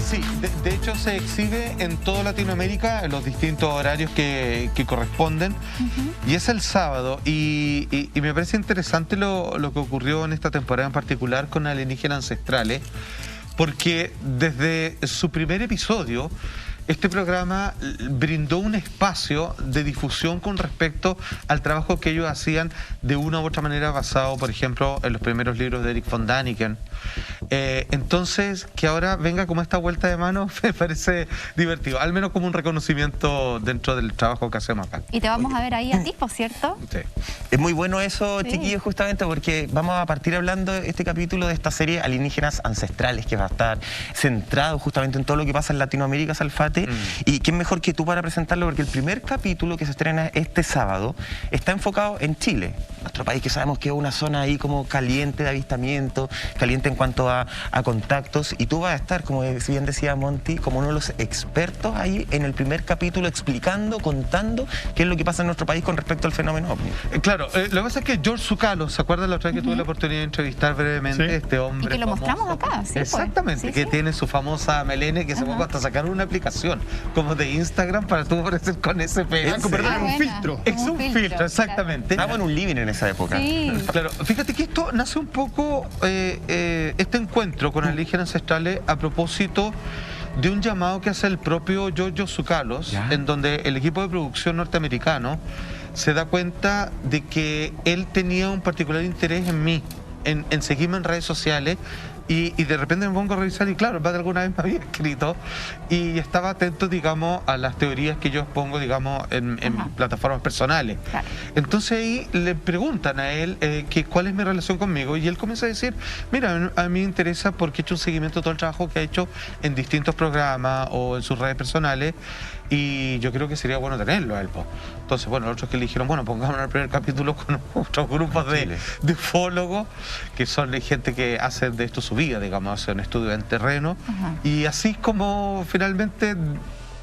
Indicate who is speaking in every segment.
Speaker 1: Sí, de hecho se exhibe en toda Latinoamérica en los distintos horarios que corresponden. Y es el sábado y me parece interesante lo que ocurrió en esta temporada en particular con Alienígenas Ancestrales, porque desde su primer episodio este programa brindó un espacio de difusión con respecto al trabajo que ellos hacían de una u otra manera basado, por ejemplo, en los primeros libros de Eric von Däniken. Entonces, que ahora venga como esta vuelta de mano me parece divertido, al menos como un reconocimiento dentro del trabajo que hacemos acá.
Speaker 2: Y te vamos a ver ahí a ti, por cierto.
Speaker 1: Sí.
Speaker 3: Es muy bueno eso, chiquillos, justamente porque vamos a partir hablando este capítulo de esta serie Alienígenas Ancestrales, que va a estar centrado justamente en todo lo que pasa en Latinoamérica, Salfate. Y quién mejor que tú para presentarlo, porque el primer capítulo que se estrena este sábado está enfocado en Chile, nuestro país, que sabemos que es una zona ahí como caliente de avistamiento, caliente en cuanto a contactos, y tú vas a estar, como bien decía Monty, como uno de los expertos ahí en el primer capítulo explicando, contando qué es lo que pasa en nuestro país con respecto al fenómeno ovni.
Speaker 1: Claro, lo que pasa es que George Tsoukalos, ¿se acuerdan la otra vez que tuve la oportunidad de entrevistar brevemente este hombre?
Speaker 2: Y que lo mostramos acá, sí.
Speaker 1: Exactamente, que tiene su famosa melena que se puede hasta sacar una aplicación como de Instagram para tú aparecer con ese pelo.
Speaker 4: Un filtro.
Speaker 1: Es un filtro, exactamente.
Speaker 3: Estábamos en un living en esa época.
Speaker 2: Sí.
Speaker 1: Claro, fíjate que esto nace un poco, este encuentro con alienígenas ancestrales a propósito de un llamado que hace el propio George Tsoukalos, en donde el equipo de producción norteamericano se da cuenta de que él tenía un particular interés en mí, en seguirme en redes sociales. Y de repente me pongo a revisar y claro, el padre alguna vez me había escrito y estaba atento, digamos, a las teorías que yo expongo, digamos, en plataformas personales. Claro. Entonces ahí le preguntan a él que cuál es mi relación conmigo y él comienza a decir, mira, a mí me interesa porque he hecho un seguimiento de todo el trabajo que ha hecho en distintos programas o en sus redes personales y yo creo que sería bueno tenerlo a él. Entonces, bueno, los otros que le dijeron, bueno, pongámonos el primer capítulo con otros grupos de ufólogos, que son gente que hacen de esto su vida, digamos, hacen un estudio en terreno. Y así como finalmente,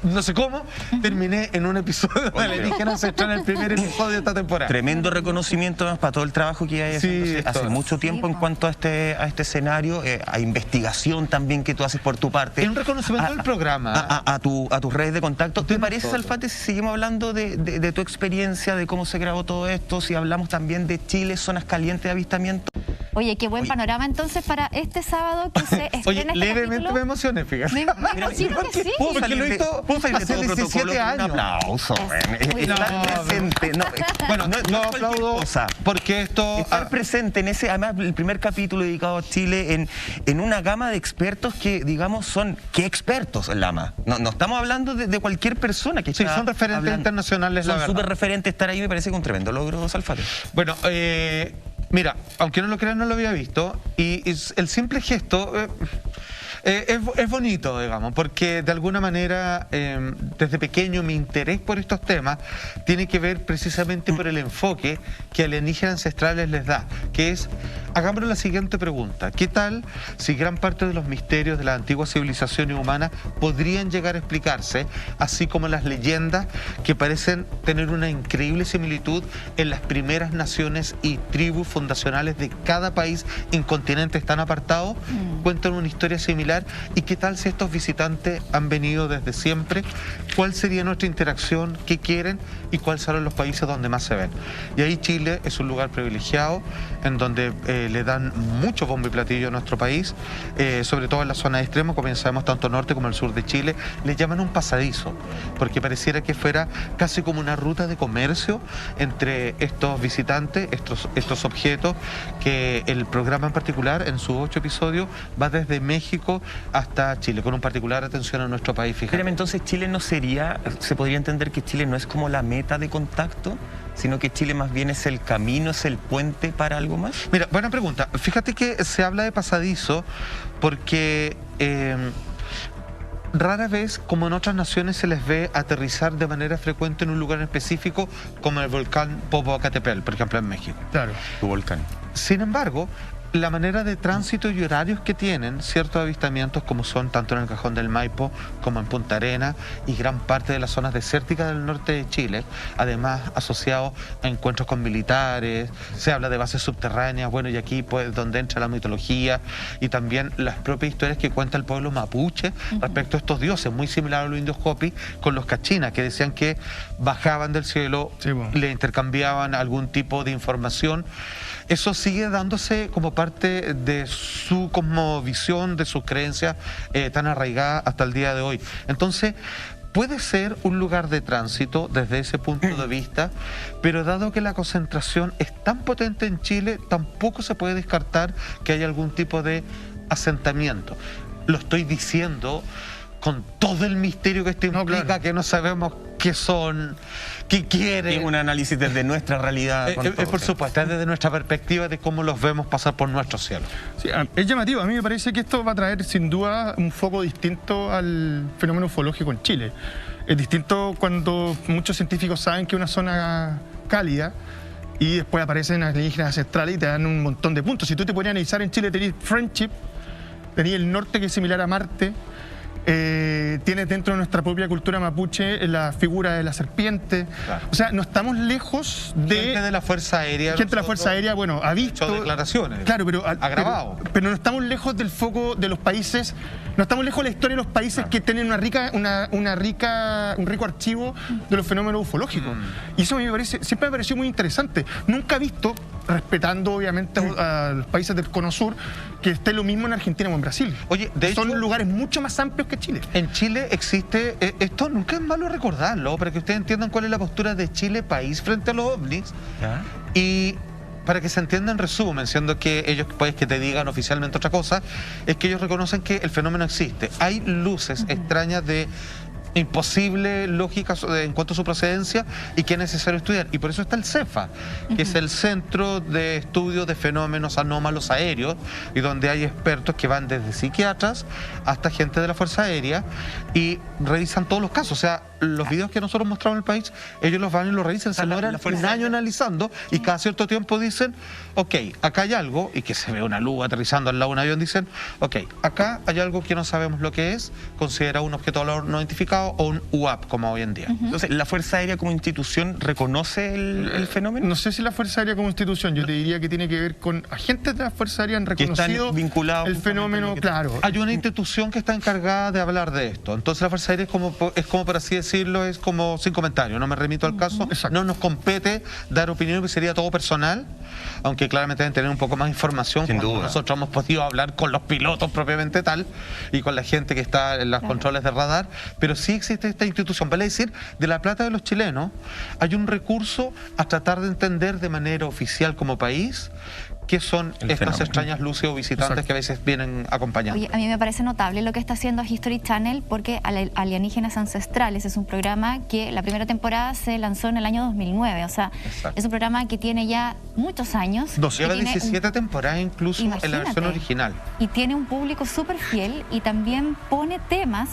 Speaker 1: no sé cómo, terminé en un episodio de Alienígenas Ancestrales, el primer episodio de esta temporada.
Speaker 3: Tremendo reconocimiento para todo el trabajo que hay hace mucho tiempo en cuanto a este escenario, a investigación también que tú haces por tu parte.
Speaker 1: Es un reconocimiento del programa.
Speaker 3: A tus redes de contacto. ¿Te parece, Salfate, si seguimos hablando de tu experiencia, de cómo se grabó todo esto, si hablamos también de Chile, zonas calientes de avistamiento?
Speaker 2: Oye, qué buen panorama entonces para este sábado que se estrena.
Speaker 1: Oye, levemente me emocioné, fíjate.
Speaker 2: Me imagino que sí.
Speaker 1: Porque lo hizo hace 17 años.
Speaker 3: Un aplauso, estar presente.
Speaker 1: Bueno, no aplaudo porque esto...
Speaker 3: Estar presente en ese, además, el primer capítulo dedicado a Chile en una gama de expertos que, digamos, son... ¿Qué expertos, Lama? No estamos hablando de cualquier persona que está
Speaker 1: son referentes internacionales, la verdad.
Speaker 3: Son súper referentes. Estar ahí me parece que un tremendo logro, Salfate.
Speaker 1: Bueno, mira, aunque no lo crean, no lo había visto. Y el simple gesto es bonito, digamos, porque de alguna manera, desde pequeño, mi interés por estos temas tiene que ver precisamente por el enfoque que Alienígenas Ancestrales les da, que es, hagámonos la siguiente pregunta: ¿qué tal si gran parte de los misterios de las antiguas civilizaciones humanas podrían llegar a explicarse, así como las leyendas que parecen tener una increíble similitud en las primeras naciones y tribus fundacionales de cada país en continentes tan apartados? Cuentan una historia similar. ¿Y qué tal si estos visitantes han venido desde siempre? ¿Cuál sería nuestra interacción? ¿Qué quieren? ¿Y cuáles son los países donde más se ven? Y ahí Chile es un lugar privilegiado en donde le dan mucho bombo y platillo a nuestro país, sobre todo en la zona de extremo, como bien sabemos, tanto norte como el sur de Chile. Le llaman un pasadizo, porque pareciera que fuera casi como una ruta de comercio entre estos visitantes, estos objetos, que el programa en particular, en sus 8 episodios, va desde México hasta Chile, con un particular atención a nuestro país, fíjate.
Speaker 3: Pero entonces Chile no sería, se podría entender que Chile no es como la meta de contacto, sino que Chile más bien es el camino, es el puente para algo más.
Speaker 1: Mira, buena pregunta. Fíjate que se habla de pasadizo porque rara vez, como en otras naciones, se les ve aterrizar de manera frecuente en un lugar específico, como el volcán Popocatépetl, por ejemplo, en México.
Speaker 4: Claro.
Speaker 3: Tu volcán.
Speaker 1: Sin embargo, la manera de tránsito y horarios que tienen ciertos avistamientos, como son tanto en el Cajón del Maipo como en Punta Arenas y gran parte de las zonas desérticas del norte de Chile, además asociados a encuentros con militares, se habla de bases subterráneas, bueno, y aquí pues donde entra la mitología y también las propias historias que cuenta el pueblo mapuche respecto a estos dioses, muy similar a los indios Hopi con los cachinas, que decían que bajaban del cielo,
Speaker 4: Sí, bueno.
Speaker 1: le intercambiaban algún tipo de información. Eso sigue dándose como parte de su cosmovisión, de sus creencias tan arraigadas hasta el día de hoy. Entonces, puede ser un lugar de tránsito desde ese punto de vista, pero dado que la concentración es tan potente en Chile, tampoco se puede descartar que haya algún tipo de asentamiento. Lo estoy diciendo con todo el misterio que esto implica,
Speaker 4: claro.
Speaker 1: que no sabemos qué son, qué quieren.
Speaker 3: Es un análisis desde nuestra realidad. con todo,
Speaker 1: Por
Speaker 3: sí.
Speaker 1: supuesto, es desde nuestra perspectiva de cómo los vemos pasar por nuestro cielo.
Speaker 4: Sí, es llamativo. A mí me parece que esto va a traer sin duda un foco distinto al fenómeno ufológico en Chile. Es distinto cuando muchos científicos saben que es una zona cálida y después aparecen alienígenas ancestrales y te dan un montón de puntos. Si tú te pones a analizar en Chile, tenías Friendship, tenías el norte que es similar a Marte, tiene dentro de nuestra propia cultura mapuche la figura de la serpiente.
Speaker 1: Claro.
Speaker 4: O sea, no estamos lejos de...
Speaker 1: Gente de la Fuerza Aérea.
Speaker 4: Gente de la Fuerza
Speaker 1: nosotros,
Speaker 4: Aérea, bueno, ha visto...
Speaker 1: hecho declaraciones.
Speaker 4: Claro, pero...
Speaker 1: Agravado.
Speaker 4: Pero no estamos lejos del foco de los países, no estamos lejos de la historia de los países que tienen un rico archivo de los fenómenos ufológicos. Y eso a mí me parece, siempre me pareció muy interesante. Nunca he visto, respetando obviamente a los países del Cono Sur, que esté lo mismo en Argentina o en Brasil.
Speaker 1: Oye, de
Speaker 4: Son
Speaker 1: hecho,
Speaker 4: lugares mucho más amplios que Chile.
Speaker 1: en Chile existe, esto nunca es malo recordarlo, para que ustedes entiendan cuál es la postura de Chile país frente a los ovnis.
Speaker 3: ¿Ya?
Speaker 1: Y para que se entienda en resumen, siendo que ellos pues que te digan oficialmente otra cosa, es que ellos reconocen que el fenómeno existe. Hay luces extrañas de imposible lógica en cuanto a su procedencia y que es necesario estudiar. Y por eso está el CEFA, que es el Centro de Estudio de Fenómenos Anómalos Aéreos, y donde hay expertos que van desde psiquiatras hasta gente de la Fuerza Aérea y revisan todos los casos. O sea, los videos que nosotros mostramos en el país, ellos los van y los revisan, se demoran
Speaker 3: la Fuerza
Speaker 1: un año
Speaker 3: Aérea.
Speaker 1: analizando y cada cierto tiempo dicen, ok, acá hay algo, y que se ve una luz aterrizando al lado de un avión, dicen, ok, acá hay algo que no sabemos lo que es, considera un objeto volador no identificado o un UAP, como hoy en día.
Speaker 3: Entonces, ¿la Fuerza Aérea como institución reconoce el fenómeno?
Speaker 4: No sé si la Fuerza Aérea como institución, yo te diría que tiene que ver con agentes de la Fuerza Aérea han
Speaker 3: Que están
Speaker 4: reconocido
Speaker 3: vinculados
Speaker 4: el
Speaker 3: justamente a
Speaker 4: fenómeno,
Speaker 3: lo que-
Speaker 4: claro.
Speaker 1: Hay una institución que está encargada de hablar de esto. Entonces la Fuerza Aérea es como por así decirlo, es como sin comentario. No me remito al caso.
Speaker 4: Exacto.
Speaker 1: No nos compete dar opinión, que sería todo personal, aunque claramente deben tener un poco más de información.
Speaker 3: Sin
Speaker 1: cuando
Speaker 3: duda.
Speaker 1: nosotros hemos podido hablar con los pilotos propiamente tal y con la gente que está en los controles de radar. Pero sí existe esta institución. Vale decir, de la plata de los chilenos hay un recurso a tratar de entender de manera oficial como país qué son
Speaker 3: El
Speaker 1: estas
Speaker 3: fenómeno.
Speaker 1: extrañas luces o visitantes
Speaker 4: Exacto.
Speaker 1: que a veces vienen acompañando.
Speaker 2: Oye, a mí me parece notable lo que está haciendo History Channel porque Alienígenas Ancestrales es un programa que la primera temporada se lanzó en el año 2009. O sea,
Speaker 1: Exacto.
Speaker 2: es un programa que tiene ya muchos años.
Speaker 4: Dos.
Speaker 1: Lleva
Speaker 2: que tiene
Speaker 1: 17 temporadas incluso en la versión
Speaker 2: Imagínate.
Speaker 1: original.
Speaker 2: Y tiene un público súper fiel y también pone temas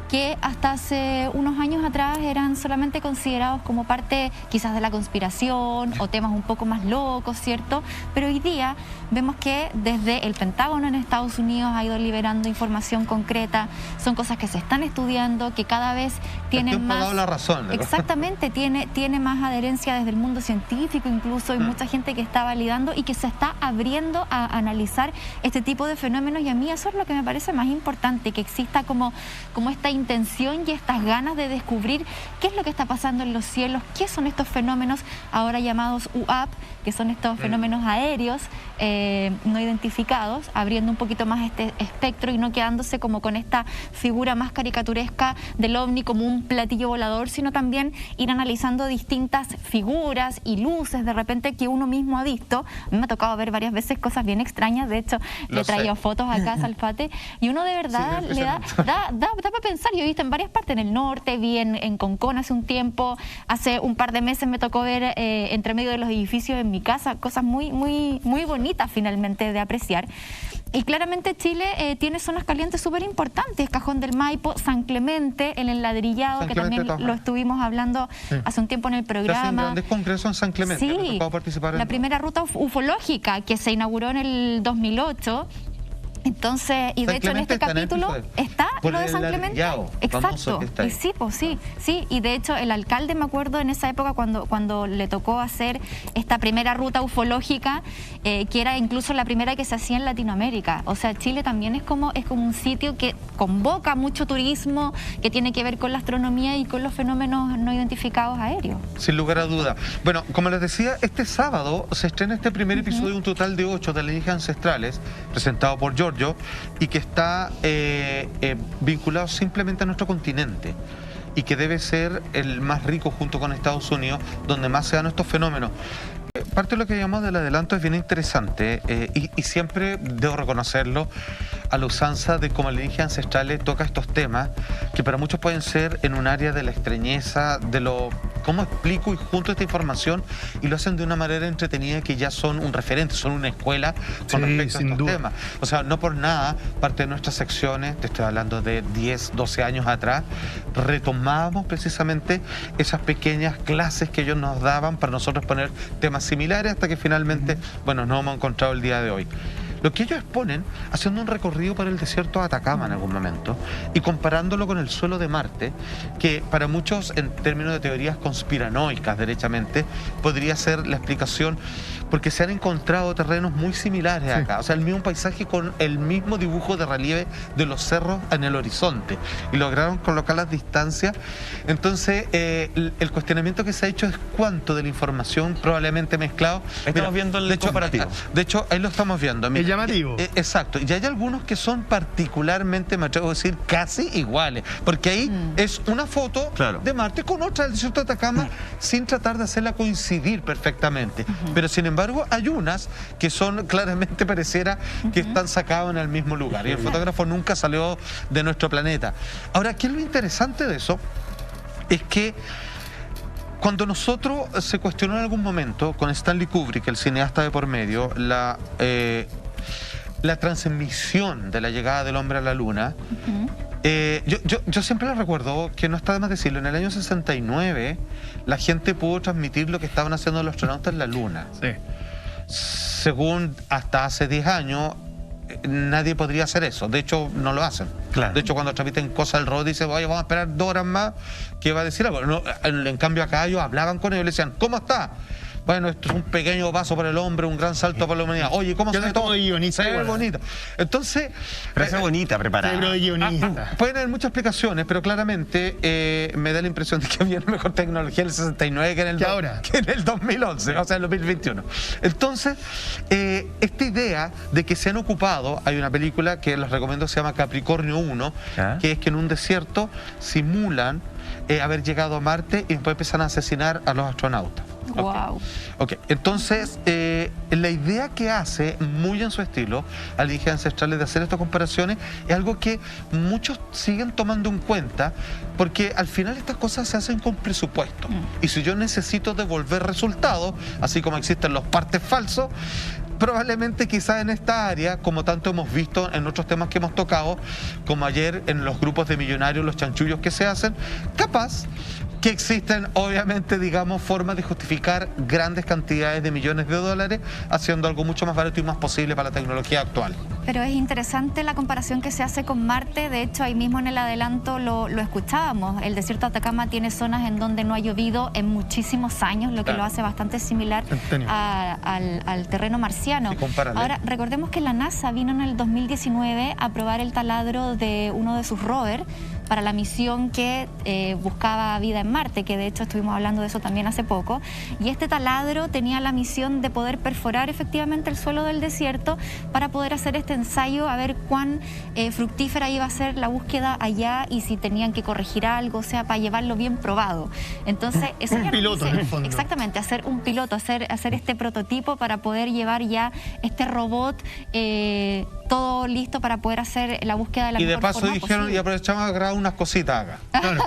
Speaker 2: que hasta hace unos años atrás eran solamente considerados como parte quizás de la conspiración o temas un poco más locos, ¿cierto? Pero hoy día vemos que desde el Pentágono en Estados Unidos ha ido liberando información concreta, son cosas que se están estudiando, que cada vez tienen
Speaker 1: tiempo ha
Speaker 2: más...
Speaker 1: dado la razón, ¿no?
Speaker 2: Exactamente, tiene más adherencia desde el mundo científico, incluso hay mucha gente que está validando y que se está abriendo a analizar este tipo de fenómenos, y a mí eso es lo que me parece más importante, que exista como esta intención y estas ganas de descubrir qué es lo que está pasando en los cielos, qué son estos fenómenos ahora llamados UAP, que son estos fenómenos aéreos no identificados, abriendo un poquito más este espectro y no quedándose como con esta figura más caricaturesca del ovni como un platillo volador, sino también ir analizando distintas figuras y luces de repente que uno mismo ha visto. A mí me ha tocado ver varias veces cosas bien extrañas, de hecho le he traído fotos acá a Salfate y uno de verdad
Speaker 1: Sí,
Speaker 2: le da para pensar. Yo he visto en varias partes, en el norte, vi en Concón hace un tiempo, hace un par de meses me tocó ver entre medio de los edificios en mi casa, cosas muy bonitas finalmente de apreciar. Y claramente Chile tiene zonas calientes súper importantes, Cajón del Maipo, San Clemente, el enladrillado,
Speaker 1: San
Speaker 2: que
Speaker 1: Clemente
Speaker 2: también lo estuvimos hablando hace un tiempo en el
Speaker 1: Se hacen
Speaker 2: programa.
Speaker 1: grandes congresos en San Clemente. Me ha
Speaker 2: Sí,
Speaker 1: tocado participar en
Speaker 2: la primera ruta ufológica que se inauguró en el 2008. Entonces, y de
Speaker 1: San
Speaker 2: hecho en
Speaker 1: Clemente
Speaker 2: este
Speaker 1: está en el
Speaker 2: capítulo
Speaker 1: episodio.
Speaker 2: está
Speaker 1: Por
Speaker 2: lo de
Speaker 1: el
Speaker 2: San Clemente.
Speaker 1: ladrillado famoso
Speaker 2: Exacto.
Speaker 1: que está ahí.
Speaker 2: Y sí, pues sí. Y de hecho el alcalde, me acuerdo en esa época cuando le tocó hacer esta primera ruta ufológica, que era incluso la primera que se hacía en Latinoamérica. O sea, Chile también es como un sitio que convoca mucho turismo, que tiene que ver con la astronomía y con los fenómenos no identificados aéreos.
Speaker 1: Sin lugar a duda. Bueno, como les decía, este sábado se estrena este primer episodio de un total de 8 de Alienígenas Ancestrales, presentado por Giorgio, y que está vinculado simplemente a nuestro continente, y que debe ser el más rico junto con Estados Unidos, donde más se dan estos fenómenos. Parte de lo que llamamos del adelanto es bien interesante, y siempre debo reconocerlo a la usanza de cómo Alienígenas Ancestrales toca estos temas que para muchos pueden ser en un área de la extrañeza, de lo cómo explico y junto esta información, y lo hacen de una manera entretenida, que ya son un referente, son una escuela con respecto a estos temas. O sea, no por nada parte de nuestras secciones, te estoy hablando de 10, 12 años atrás, retomábamos precisamente esas pequeñas clases que ellos nos daban para nosotros poner temas similares, hasta que finalmente, bueno, nos hemos encontrado el día de hoy. Lo que ellos exponen haciendo un recorrido por el desierto de Atacama en algún momento y comparándolo con el suelo de Marte, que para muchos, en términos de teorías conspiranoicas derechamente, podría ser la explicación, porque se han encontrado terrenos muy similares acá, o sea, el mismo paisaje con el mismo dibujo de relieve de los cerros en el horizonte, y lograron colocar las distancias. Entonces, el cuestionamiento que se ha hecho es cuánto de la información probablemente mezclado.
Speaker 3: Estamos viendo el comparativo.
Speaker 1: De hecho, ahí lo estamos viendo.
Speaker 4: Es llamativo.
Speaker 1: Exacto. Y hay algunos que son particularmente, me atrevo a decir, casi iguales. Porque ahí es una foto de Marte con otra del desierto de Atacama, sin tratar de hacerla coincidir perfectamente. Pero sin embargo, hay unas que son claramente, pareciera que están sacadas en el mismo lugar. Y el fotógrafo nunca salió de nuestro planeta. Ahora, ¿qué es lo interesante de eso? Es que cuando nosotros se cuestionó en algún momento con Stanley Kubrick, el cineasta de por medio, la transmisión de la llegada del hombre a la luna, yo siempre les recuerdo que no está de más decirlo, en el año 69 la gente pudo transmitir lo que estaban haciendo los astronautas en la luna.
Speaker 4: Sí.
Speaker 1: Según hasta hace 10 años, nadie podría hacer eso. De hecho, no lo hacen.
Speaker 3: Claro.
Speaker 1: De hecho, cuando transmiten cosas al robot, dicen, oye, vamos a esperar 2 horas más, que va a decir algo. No, en cambio, acá ellos hablaban con ellos y le decían, ¿cómo está? Bueno, esto es un pequeño paso para el hombre, un gran salto para la humanidad. Oye, ¿cómo se ve todo?
Speaker 4: Guionista,
Speaker 1: se ve bonito. Entonces...
Speaker 3: Pero es bonita, preparada.
Speaker 4: Cerebro de guionista.
Speaker 1: Pueden haber muchas explicaciones, pero claramente me da la impresión de que había una mejor tecnología en el 69 que en el 2011, o sea, en el 2021. Entonces, esta idea de que se han ocupado, hay una película que les recomiendo, se llama Capricornio 1, que es que en un desierto simulan haber llegado a Marte y después empiezan a asesinar a los astronautas.
Speaker 2: Wow.
Speaker 1: Okay. Entonces, la idea que hace, muy en su estilo, Alienígenas Ancestrales, de hacer estas comparaciones, es algo que muchos siguen tomando en cuenta, porque al final estas cosas se hacen con presupuesto. Y si yo necesito devolver resultados, así como existen los partes falsos, probablemente quizás en esta área, como tanto hemos visto en otros temas que hemos tocado, como ayer en los grupos de millonarios, los chanchullos que se hacen, capaz que existen, obviamente, digamos, formas de justificar grandes cantidades de millones de dólares haciendo algo mucho más barato y más posible para la tecnología actual.
Speaker 2: Pero es interesante la comparación que se hace con Marte. De hecho, ahí mismo en el adelanto lo escuchábamos. El desierto de Atacama tiene zonas en donde no ha llovido en muchísimos años, lo que lo hace bastante similar al terreno marciano. Ahora, recordemos que la NASA vino en el 2019 a probar el taladro de uno de sus rovers para la misión que buscaba vida en Marte, que de hecho estuvimos hablando de eso también hace poco. Y este taladro tenía la misión de poder perforar efectivamente el suelo del desierto para poder hacer este ensayo, a ver cuán fructífera iba a ser la búsqueda allá y si tenían que corregir algo, o sea, para llevarlo bien probado. Entonces, eso
Speaker 4: un piloto en el fondo.
Speaker 2: Exactamente, hacer un piloto, hacer este prototipo para poder llevar ya este robot todo listo para poder hacer la búsqueda de la mejor forma posible.
Speaker 1: Y de paso dijeron, y aprovechamos a grabar unas cositas acá.
Speaker 2: Claro.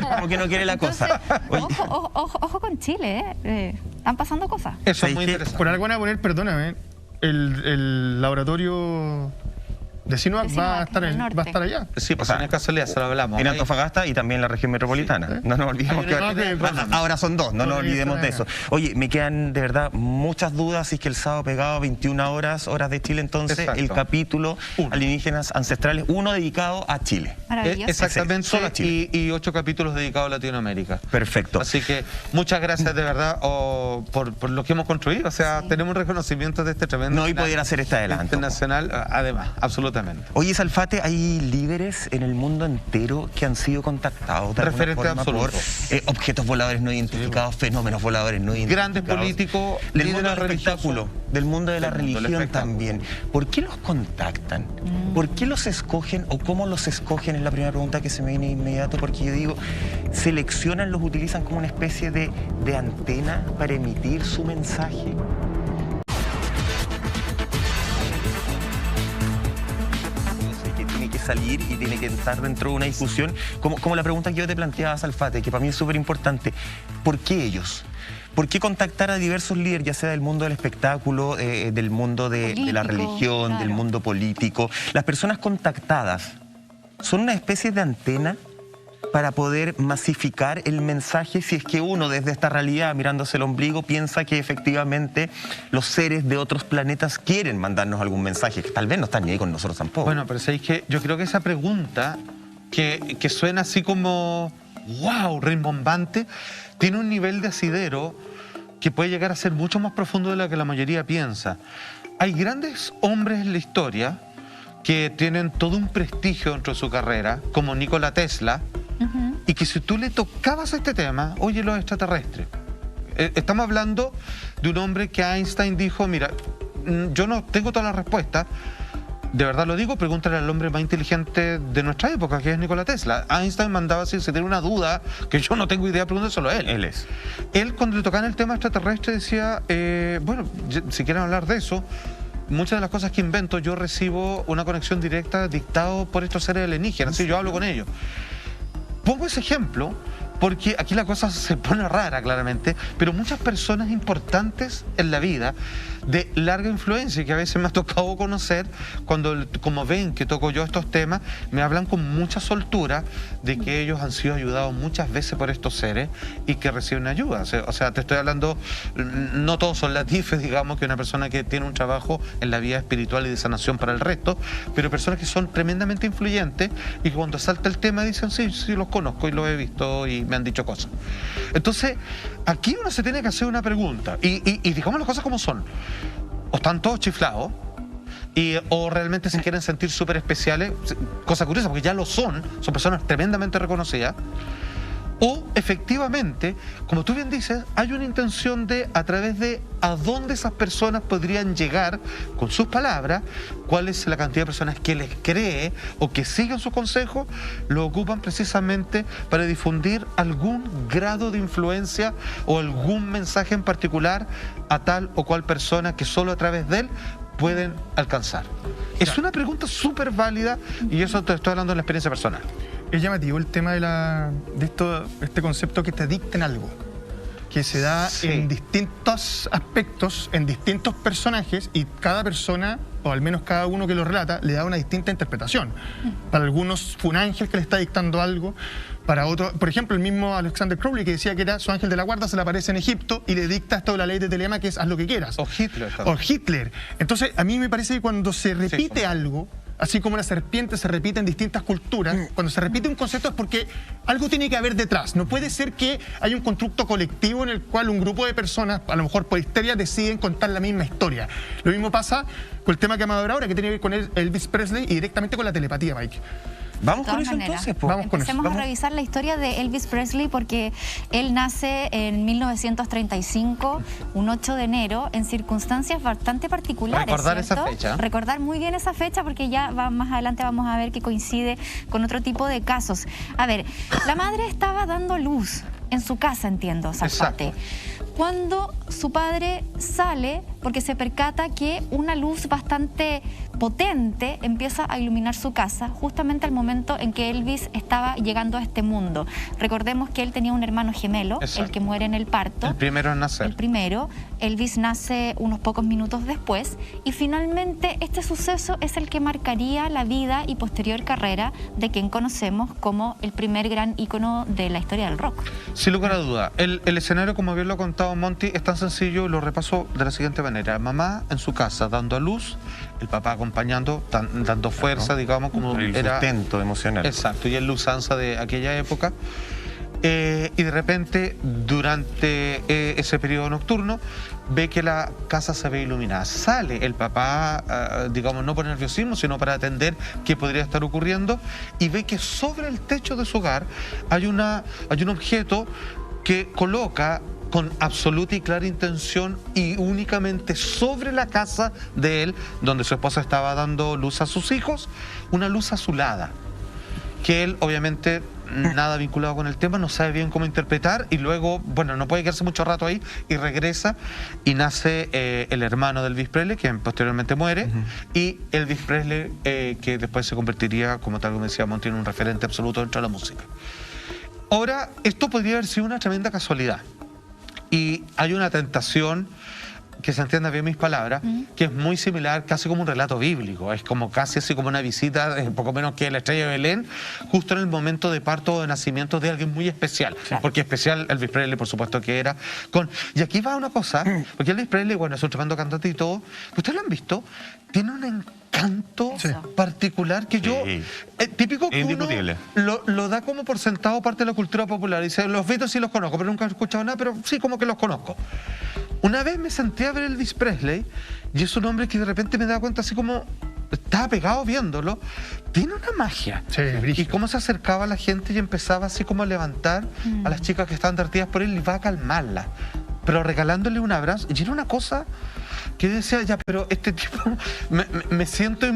Speaker 3: Como que no quiere la cosa.
Speaker 2: Ojo con Chile, están pasando cosas.
Speaker 1: Eso es muy interesante.
Speaker 4: Por algo van a poner, perdóname, el laboratorio de Sinovac va a estar allá.
Speaker 1: Sí, pues en casualidad se lo hablamos.
Speaker 3: En Antofagasta y también en la región metropolitana.
Speaker 4: Sí.
Speaker 3: No nos olvidemos que ahora son dos, no nos olvidemos de eso. Oye, me quedan de verdad muchas dudas, si es que el sábado pegado 21 horas de Chile, entonces el capítulo Alienígenas Ancestrales, uno dedicado a Chile.
Speaker 2: Maravilloso.
Speaker 1: Exactamente,
Speaker 3: solo a Chile.
Speaker 1: Y 8 capítulos dedicados a Latinoamérica.
Speaker 3: Perfecto.
Speaker 1: Así que muchas gracias de verdad por lo que hemos construido. O sea, tenemos un reconocimiento de este tremendo
Speaker 3: No, y poder hacer este adelanto.
Speaker 1: internacional, además, absolutamente.
Speaker 3: Oye, Salfate, hay líderes en el mundo entero que han sido contactados de alguna forma por objetos voladores no identificados, fenómenos voladores no identificados.
Speaker 1: Grandes políticos,
Speaker 3: del mundo del espectáculo, del mundo de la religión también. ¿Por qué los contactan? ¿Por qué los escogen o cómo los escogen? Es la primera pregunta que se me viene de inmediato, porque yo digo, seleccionan, los utilizan como una especie de antena para emitir su mensaje. Salir y tiene que estar dentro de una discusión, como la pregunta que yo te planteaba, Salfate, que para mí es súper importante. ¿Por qué ellos? ¿Por qué contactar a diversos líderes, ya sea del mundo del espectáculo, del mundo de la religión, del mundo político? Las personas contactadas son una especie de antena para poder masificar el mensaje, si es que uno desde esta realidad, mirándose el ombligo, piensa que efectivamente los seres de otros planetas quieren mandarnos algún mensaje, que tal vez no están ni ahí con nosotros tampoco.
Speaker 1: Bueno, pero sabéis que yo creo que esa pregunta, que suena así como, wow, rimbombante, tiene un nivel de asidero que puede llegar a ser mucho más profundo de lo que la mayoría piensa. Hay grandes hombres en la historia que tienen todo un prestigio dentro de su carrera, como Nikola Tesla, y que si tú le tocabas este tema, oye, los extraterrestres. Estamos hablando de un hombre que Einstein dijo, mira, yo no tengo todas las respuestas, de verdad lo digo, pregúntale al hombre más inteligente de nuestra época, que es Nikola Tesla. Einstein mandaba así, si tiene una duda, que yo no tengo idea, pregúnteselo a él. Él cuando le tocaban el tema extraterrestre decía, bueno, si quieren hablar de eso, muchas de las cosas que invento yo recibo una conexión directa dictado por estos seres alienígenas, así yo hablo con ellos. Pongo ese ejemplo porque aquí la cosa se pone rara claramente, pero muchas personas importantes en la vida de larga influencia que a veces me ha tocado conocer, cuando como ven que toco yo estos temas, me hablan con mucha soltura de que ellos han sido ayudados muchas veces por estos seres y que reciben ayuda. O sea, te estoy hablando, no todos son latifes, digamos, que una persona que tiene un trabajo en la vida espiritual y de sanación para el resto, pero personas que son tremendamente influyentes y que cuando salta el tema dicen, sí, los conozco y los he visto y me han dicho cosas. Entonces, aquí uno se tiene que hacer una pregunta y digamos las cosas como son. O están todos chiflados o realmente se quieren sentir súper especiales, cosa curiosa porque ya lo son personas tremendamente reconocidas. O efectivamente, como tú bien dices, hay una intención de, a través de a dónde esas personas podrían llegar con sus palabras, cuál es la cantidad de personas que les cree o que siguen sus consejos, lo ocupan precisamente para difundir algún grado de influencia o algún mensaje en particular a tal o cual persona que solo a través de él pueden alcanzar. Es una pregunta súper válida y eso te estoy hablando de la experiencia personal.
Speaker 4: Es llamativo el tema de este concepto que te dicten algo, que se da en distintos aspectos, en distintos personajes, y cada persona, o al menos cada uno que lo relata, le da una distinta interpretación. Para algunos fue un ángel que le está dictando algo, para otros, por ejemplo, el mismo Alexander Crowley, que decía que era su ángel de la guarda, se le aparece en Egipto y le dicta esto de la ley de Telema, que es haz lo que quieras.
Speaker 1: O Hitler.
Speaker 4: O Hitler. Entonces, a mí me parece que cuando se repite algo, así como la serpiente se repite en distintas culturas, cuando se repite un concepto es porque algo tiene que haber detrás. No puede ser que haya un constructo colectivo en el cual un grupo de personas, a lo mejor por histeria, deciden contar la misma historia. Lo mismo pasa con el tema que vamos a ver ahora, que tiene que ver con Elvis Presley y directamente con la telepatía, Mike.
Speaker 3: Vamos con eso entonces,
Speaker 2: Empecemos a revisar la historia de Elvis Presley, porque él nace en 1935, un 8 de enero, en circunstancias bastante particulares.
Speaker 1: Recordar
Speaker 2: ¿cierto?
Speaker 1: esa fecha.
Speaker 2: Recordar muy bien esa fecha, porque ya más adelante vamos a ver que coincide con otro tipo de casos. A ver, la madre estaba dando luz en su casa, entiendo, Salfate. Cuando su padre sale porque se percata que una luz bastante potente empieza a iluminar su casa justamente al momento en que Elvis estaba llegando a este mundo. Recordemos que él tenía un hermano gemelo,
Speaker 1: exacto,
Speaker 2: el que muere en el parto.
Speaker 1: El primero en nacer.
Speaker 2: El primero. Elvis nace unos pocos minutos después y finalmente este suceso es el que marcaría la vida y posterior carrera de quien conocemos como el primer gran ícono de la historia del rock.
Speaker 1: Sin lugar a duda. El escenario, como bien lo ha contado Monty, es tan sencillo, lo repaso de la siguiente manera. Mamá en su casa dando a luz, el papá acompañando, dando fuerza, digamos, como
Speaker 3: el
Speaker 1: era...
Speaker 3: sustento emocional.
Speaker 1: Exacto, y es la usanza de aquella época. Y de repente, durante ese periodo nocturno, ve que la casa se ve iluminada. Sale el papá, digamos, no por nerviosismo, sino para atender qué podría estar ocurriendo, y ve que sobre el techo de su hogar hay un objeto que coloca con absoluta y clara intención y únicamente sobre la casa de él, donde su esposa estaba dando luz a sus hijos, una luz azulada, que él obviamente nada vinculado con el tema, no sabe bien cómo interpretar, y luego, bueno, no puede quedarse mucho rato ahí, y regresa y nace el hermano de Elvis Presley, que posteriormente muere, y Elvis Presley, que después se convertiría, como tal como decía Monty, en un referente absoluto dentro de la música. Ahora, esto podría haber sido una tremenda casualidad, y hay una tentación, que se entienda bien mis palabras, que es muy similar, casi como un relato bíblico, es como casi así como una visita, poco menos que la estrella de Belén, justo en el momento de parto o de nacimiento de alguien muy especial, porque especial Elvis Presley, por supuesto que era. Y aquí va una cosa, porque Elvis Presley, bueno, es un tremendo cantante y todo, ¿ustedes lo han visto? Tiene un encanto particular que yo, típico que uno lo da como por sentado parte de la cultura popular. Dice, los Beatles sí los conozco, pero nunca he escuchado nada, pero sí como que los conozco. Una vez me senté a ver Elvis Presley y es un hombre que de repente me da cuenta así como estaba pegado viéndolo, tiene una magia. Y cómo se acercaba a la gente y empezaba así como a levantar a las chicas que estaban derretidas por él y va a calmarlas, pero regalándole un abrazo. Y era una cosa que yo decía, ya, pero este tipo, me siento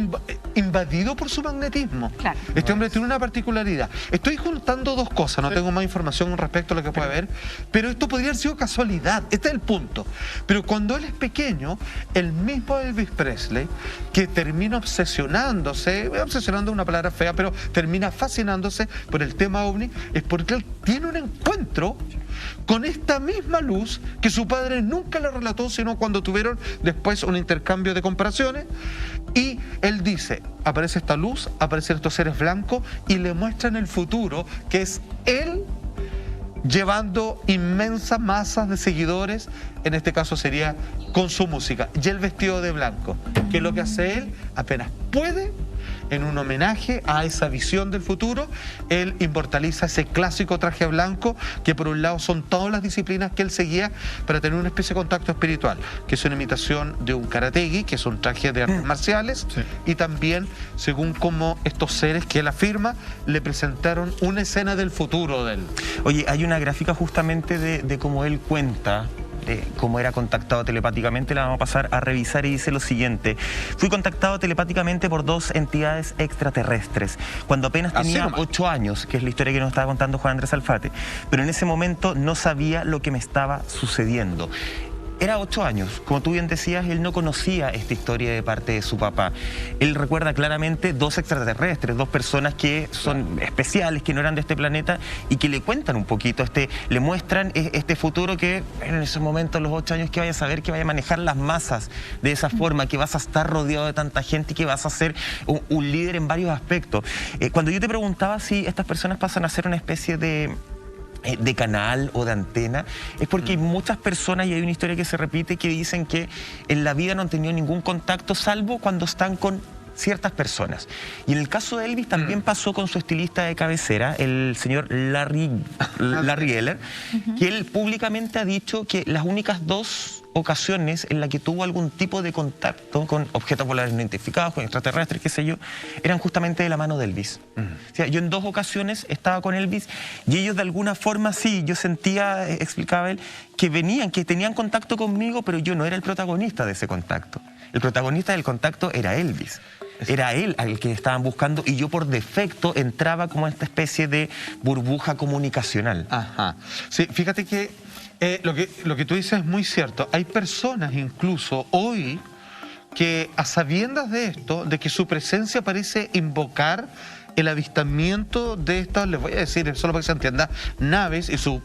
Speaker 1: invadido por su magnetismo.
Speaker 2: Claro.
Speaker 1: Este hombre tiene una particularidad. Estoy juntando dos cosas, no tengo más información respecto a lo que puede haber, pero esto podría haber sido casualidad, este es el punto. Pero cuando él es pequeño, el mismo Elvis Presley, que termina obsesionando es una palabra fea, pero termina fascinándose por el tema ovni, es porque él tiene un encuentro con esta misma luz que su padre nunca le relató, sino cuando tuvieron después un intercambio de comparaciones, y él dice, aparece esta luz, aparecen estos seres blancos y le muestran el futuro, que es él llevando inmensas masas de seguidores, en este caso sería con su música, y él vestido de blanco, que es lo que hace él apenas puede. En un homenaje a esa visión del futuro, él inmortaliza ese clásico traje blanco, que por un lado son todas las disciplinas que él seguía para tener una especie de contacto espiritual, que es una imitación de un karategi, que es un traje de artes marciales, y también, según como estos seres que él afirma, le presentaron una escena del futuro de él.
Speaker 3: Oye, hay una gráfica justamente de cómo él cuenta de cómo era contactado telepáticamente, la vamos a pasar a revisar, y dice lo siguiente: fui contactado telepáticamente por dos entidades extraterrestres cuando apenas tenía 8 años, que es la historia que nos estaba contando Juan Andrés Alfate, pero en ese momento no sabía lo que me estaba sucediendo. Era 8 años, como tú bien decías, él no conocía esta historia de parte de su papá. Él recuerda claramente dos extraterrestres, dos personas que son especiales, que no eran de este planeta, y que le cuentan un poquito, le muestran este futuro que en ese momento, a los 8 años, que vaya a saber que vaya a manejar las masas de esa forma, que vas a estar rodeado de tanta gente y que vas a ser un líder en varios aspectos. Cuando yo te preguntaba si estas personas pasan a ser una especie de canal o de antena, es porque hay muchas personas, y hay una historia que se repite, que dicen que en la vida no han tenido ningún contacto salvo cuando están con ciertas personas. Y en el caso de Elvis también pasó con su estilista de cabecera, el señor Larry Geller, que él públicamente ha dicho que las únicas 2 ocasiones en las que tuvo algún tipo de contacto con objetos voladores no identificados, con extraterrestres, qué sé yo, eran justamente de la mano de Elvis. O sea, yo en 2 ocasiones estaba con Elvis y ellos de alguna forma, sí, yo sentía, explicaba él, que venían, que tenían contacto conmigo, pero yo no era el protagonista de ese contacto. El protagonista del contacto era Elvis. Era él al que estaban buscando, y yo por defecto entraba como esta especie de burbuja comunicacional.
Speaker 1: Ajá. Sí, fíjate que Lo que tú dices es muy cierto. Hay personas incluso hoy que a sabiendas de esto, de que su presencia parece invocar el avistamiento de estas, les voy a decir, solo para que se entienda, naves y sus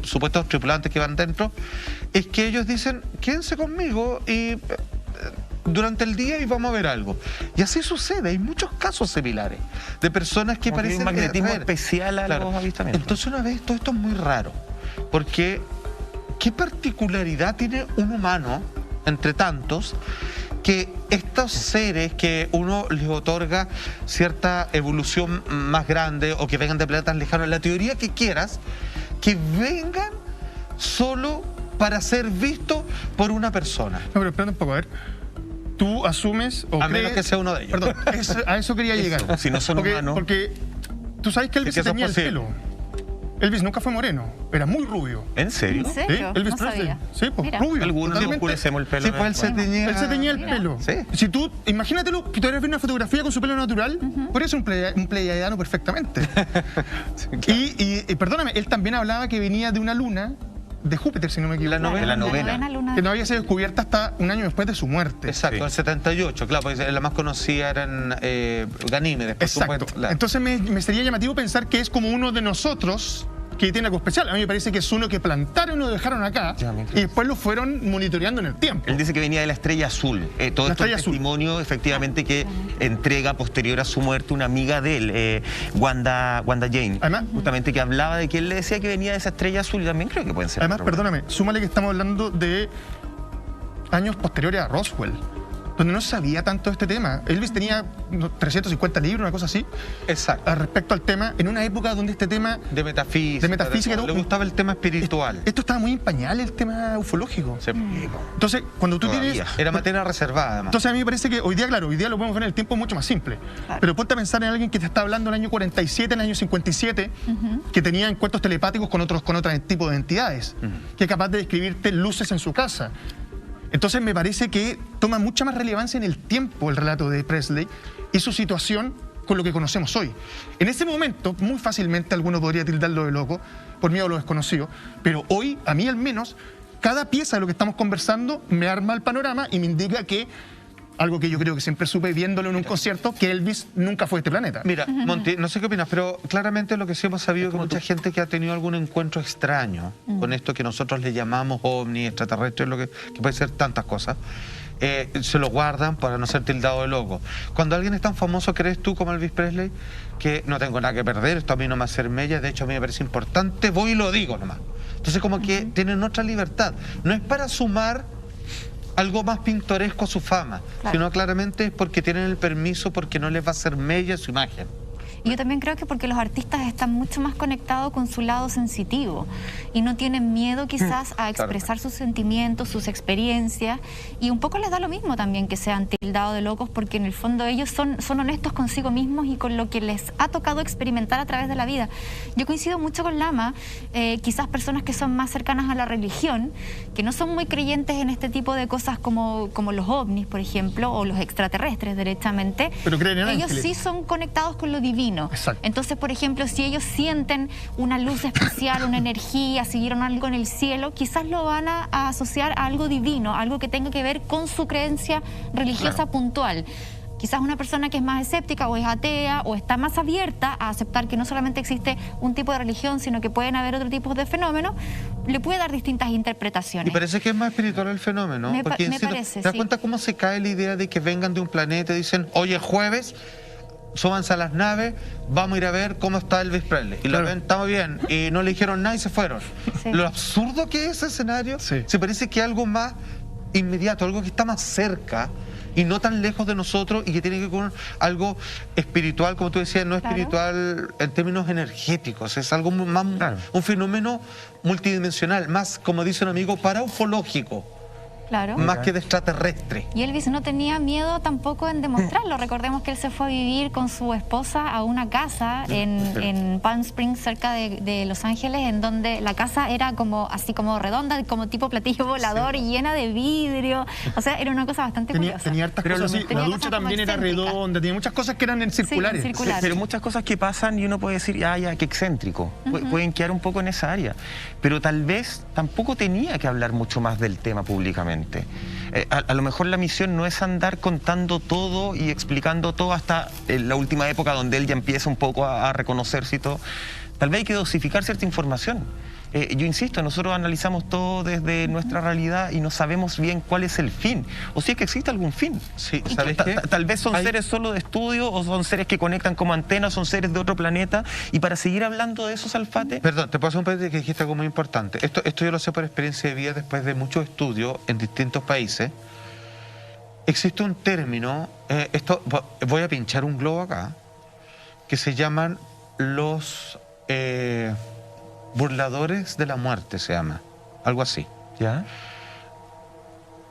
Speaker 1: supuestos tripulantes que van dentro, es que ellos dicen, quédense conmigo y durante el día y vamos a ver algo. Y así sucede, hay muchos casos similares de personas que
Speaker 3: Como
Speaker 1: parecen...
Speaker 3: un magnetismo especial a los avistamientos.
Speaker 1: Entonces una vez, todo esto es muy raro, porque ¿qué particularidad tiene un humano, entre tantos, que estos seres que uno les otorga cierta evolución más grande o que vengan de planetas lejanos, la teoría que quieras, que vengan solo para ser vistos por una persona?
Speaker 4: No, pero espérate un poco, a ver. Tú asumes o
Speaker 1: A menos que sea uno de ellos.
Speaker 4: Perdón, a eso quería llegar.
Speaker 3: Si no son humanos.
Speaker 4: Porque tú sabes que Elvis
Speaker 1: Es que eso
Speaker 4: tenía
Speaker 1: es
Speaker 4: el
Speaker 1: posible.
Speaker 4: pelo. Elvis nunca fue moreno, era muy rubio.
Speaker 3: ¿En serio?
Speaker 2: ¿En serio?
Speaker 4: ¿Sí? Elvis
Speaker 2: No
Speaker 4: Presley.
Speaker 2: sabía.
Speaker 4: Sí, pues
Speaker 2: Mira.
Speaker 4: rubio.
Speaker 3: Algunos nos
Speaker 4: totalmente.
Speaker 3: oscurecemos el pelo.
Speaker 1: Sí, pues él se teñía...
Speaker 4: Él se teñía el pelo.
Speaker 1: Sí.
Speaker 4: Si tú, imagínatelo, que tú eres ver una fotografía con su pelo natural, podría ser un pleiadiano perfectamente. Y perdóname, él también hablaba que venía de una luna de Júpiter, si no me equivoco.
Speaker 1: La novena.
Speaker 3: La novena.
Speaker 2: luna.
Speaker 4: Que no había sido descubierta hasta un año después de su muerte.
Speaker 1: Exacto,
Speaker 3: Sí.
Speaker 1: el 78, claro, porque la más conocida eran Ganímedes, por
Speaker 4: Exacto.
Speaker 1: supuesto. Claro.
Speaker 4: Entonces me sería llamativo pensar que es como uno de nosotros que tiene algo especial. A mí me parece que es uno que plantaron y lo dejaron acá
Speaker 3: Ya, me
Speaker 4: y después lo fueron monitoreando en el tiempo.
Speaker 3: Él dice que venía de la Estrella Azul. Todo
Speaker 4: La
Speaker 3: esto es
Speaker 4: Estrella Azul.
Speaker 3: testimonio, efectivamente, que entrega posterior a su muerte una amiga de él, Wanda Jane.
Speaker 4: Además-
Speaker 3: justamente que hablaba de que él le decía que venía de esa Estrella Azul y también creo que pueden ser.
Speaker 4: Además,
Speaker 3: otro.
Speaker 4: perdóname, súmale que estamos hablando de años posteriores a Roswell, donde no se sabía tanto de este tema. Elvis tenía 350 libros, una cosa así,
Speaker 1: Exacto.
Speaker 4: al respecto al tema, en una época donde este tema...
Speaker 1: De metafísica.
Speaker 4: De metafísica,
Speaker 1: todo.
Speaker 4: ¿no?
Speaker 1: Le gustaba el tema espiritual.
Speaker 4: Esto estaba muy en pañales, el tema ufológico.
Speaker 1: Sí.
Speaker 4: Entonces, cuando tú
Speaker 3: Todavía.
Speaker 4: tienes...
Speaker 1: Era materia reservada, además.
Speaker 4: Entonces a mí me parece que hoy día, claro, hoy día lo podemos ver en el tiempo mucho más simple.
Speaker 2: Claro.
Speaker 4: Pero ponte a pensar en alguien que te está hablando en el año 47, en el año 57, que tenía encuentros telepáticos con otros tipos de entidades, que es capaz de describirte luces en su casa. Entonces me parece que toma mucha más relevancia en el tiempo el relato de Presley y su situación con lo que conocemos hoy. En ese momento, muy fácilmente alguno podría tildarlo de loco por miedo a lo desconocido, pero hoy, a mí al menos, cada pieza de lo que estamos conversando me arma el panorama y me indica que, algo que yo creo que siempre supe viéndolo en un concierto, que Elvis nunca fue de este planeta.
Speaker 1: Mira, Monty, no sé qué opinas, pero claramente lo que sí hemos sabido es que mucha gente que ha tenido algún encuentro extraño con esto que nosotros le llamamos ovni, extraterrestre, que puede ser tantas cosas, se lo guardan para no ser tildado de loco. Cuando alguien es tan famoso, ¿crees tú como Elvis Presley que no tengo nada que perder, esto a mí no me hace mella, de hecho a mí me parece importante, voy y lo digo nomás? Entonces como que tienen otra libertad. No es para sumar algo más pintoresco a su fama,
Speaker 2: Claro.
Speaker 1: sino claramente es porque tienen el permiso, porque no les va a hacer mella su imagen.
Speaker 2: Y yo también creo que porque los artistas están mucho más conectados con su lado sensitivo y no tienen miedo quizás a expresar sus sentimientos, sus experiencias, y un poco les da lo mismo también que sean tildados de locos, porque en el fondo ellos son honestos consigo mismos y con lo que les ha tocado experimentar a través de la vida. Yo coincido mucho con Lama, quizás personas que son más cercanas a la religión, que no son muy creyentes en este tipo de cosas como los ovnis, por ejemplo, o los extraterrestres derechamente.
Speaker 4: Pero creen en
Speaker 2: ellos
Speaker 4: ángeles.
Speaker 2: sí son conectados con lo divino.
Speaker 4: Exacto.
Speaker 2: Entonces, por ejemplo, si ellos sienten una luz especial, una energía, si vieron algo en el cielo, quizás lo van a asociar a algo divino, algo que tenga que ver con su creencia religiosa puntual. Quizás una persona que es más escéptica o es atea o está más abierta a aceptar que no solamente existe un tipo de religión, sino que pueden haber otro tipo de fenómenos, le puede dar distintas interpretaciones.
Speaker 1: Y parece que es más espiritual el fenómeno.
Speaker 2: Me
Speaker 1: Porque,
Speaker 2: me
Speaker 1: insisto,
Speaker 2: parece,
Speaker 1: ¿te das
Speaker 2: sí.
Speaker 1: cuenta cómo se cae la idea de que vengan de un planeta y dicen, oye, jueves, súbanse a las naves, vamos a ir a ver cómo está Elvis Presley? Y lo
Speaker 4: Claro.
Speaker 1: ven, estamos bien, y no le dijeron nada y se fueron.
Speaker 2: Sí.
Speaker 1: Lo absurdo que es ese escenario,
Speaker 4: Sí.
Speaker 1: se parece que algo más inmediato, algo que está más cerca y no tan lejos de nosotros y que tiene que ver con algo espiritual, como tú decías, no
Speaker 2: Claro.
Speaker 1: espiritual en términos energéticos, es algo más,
Speaker 3: Claro.
Speaker 1: un fenómeno multidimensional, más, como dice un amigo, paraufológico.
Speaker 2: Claro.
Speaker 1: más que de extraterrestre.
Speaker 2: Y Elvis no tenía miedo tampoco en demostrarlo. Recordemos que él se fue a vivir con su esposa a una casa en Palm Springs, cerca de Los Ángeles, en donde la casa era como así como redonda, como tipo platillo volador, y llena de vidrio. O sea, era una cosa bastante curiosa.
Speaker 4: Tenía hartas cosas así. La ducha también era redonda, tenía muchas cosas que eran circulares.
Speaker 2: Sí,
Speaker 3: Pero muchas cosas que pasan y uno puede decir, ya, qué excéntrico. Pueden quedar un poco en esa área. Pero tal vez tampoco tenía que hablar mucho más del tema públicamente. A lo mejor la misión no es andar contando todo y explicando todo hasta la última época donde él ya empieza un poco a reconocerse y todo. Tal vez hay que dosificar cierta información. Yo insisto, nosotros analizamos todo desde nuestra realidad y no sabemos bien cuál es el fin, o si es que existe algún fin.
Speaker 1: Sí, ¿sabes qué?
Speaker 3: Tal vez son seres solo de estudio, o son seres que conectan como antenas, son seres de otro planeta. Y para seguir hablando de eso, Salfate...
Speaker 1: Perdón, te puedo hacer un paréntesis que dijiste algo muy importante. Esto yo lo sé por experiencia de vida después de muchos estudios en distintos países. Existe un término, voy a pinchar un globo acá, que se llaman los... burladores de la muerte se llama, algo así.
Speaker 3: ¿Ya?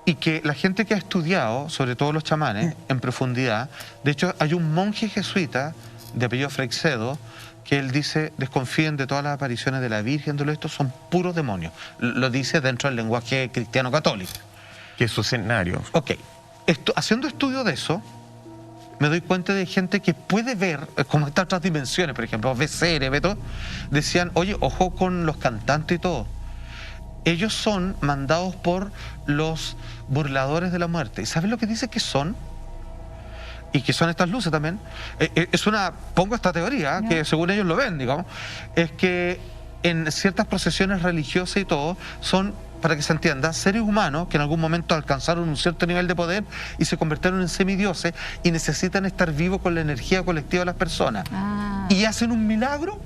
Speaker 1: Y que la gente que ha estudiado, sobre todo los chamanes, en profundidad, de hecho hay un monje jesuita de apellido Freixedo que él dice, desconfíen de todas las apariciones de la Virgen, de esto son puros demonios. Lo dice dentro del lenguaje cristiano católico.
Speaker 3: Que es su escenario.
Speaker 1: Ok, haciendo estudio de eso, me doy cuenta de gente que puede ver, como estas otras dimensiones, por ejemplo, ve seres, ve todo, decían, oye, ojo con los cantantes y todo. Ellos son mandados por los burladores de la muerte. ¿Y sabes lo que dice que son? Y que son estas luces también. Pongo esta teoría, que según ellos lo ven, digamos, es que en ciertas procesiones religiosas y todo, son, para que se entienda, seres humanos que en algún momento alcanzaron un cierto nivel de poder y se convirtieron en semidioses y necesitan estar vivos con la energía colectiva de las personas. Y hacen un milagro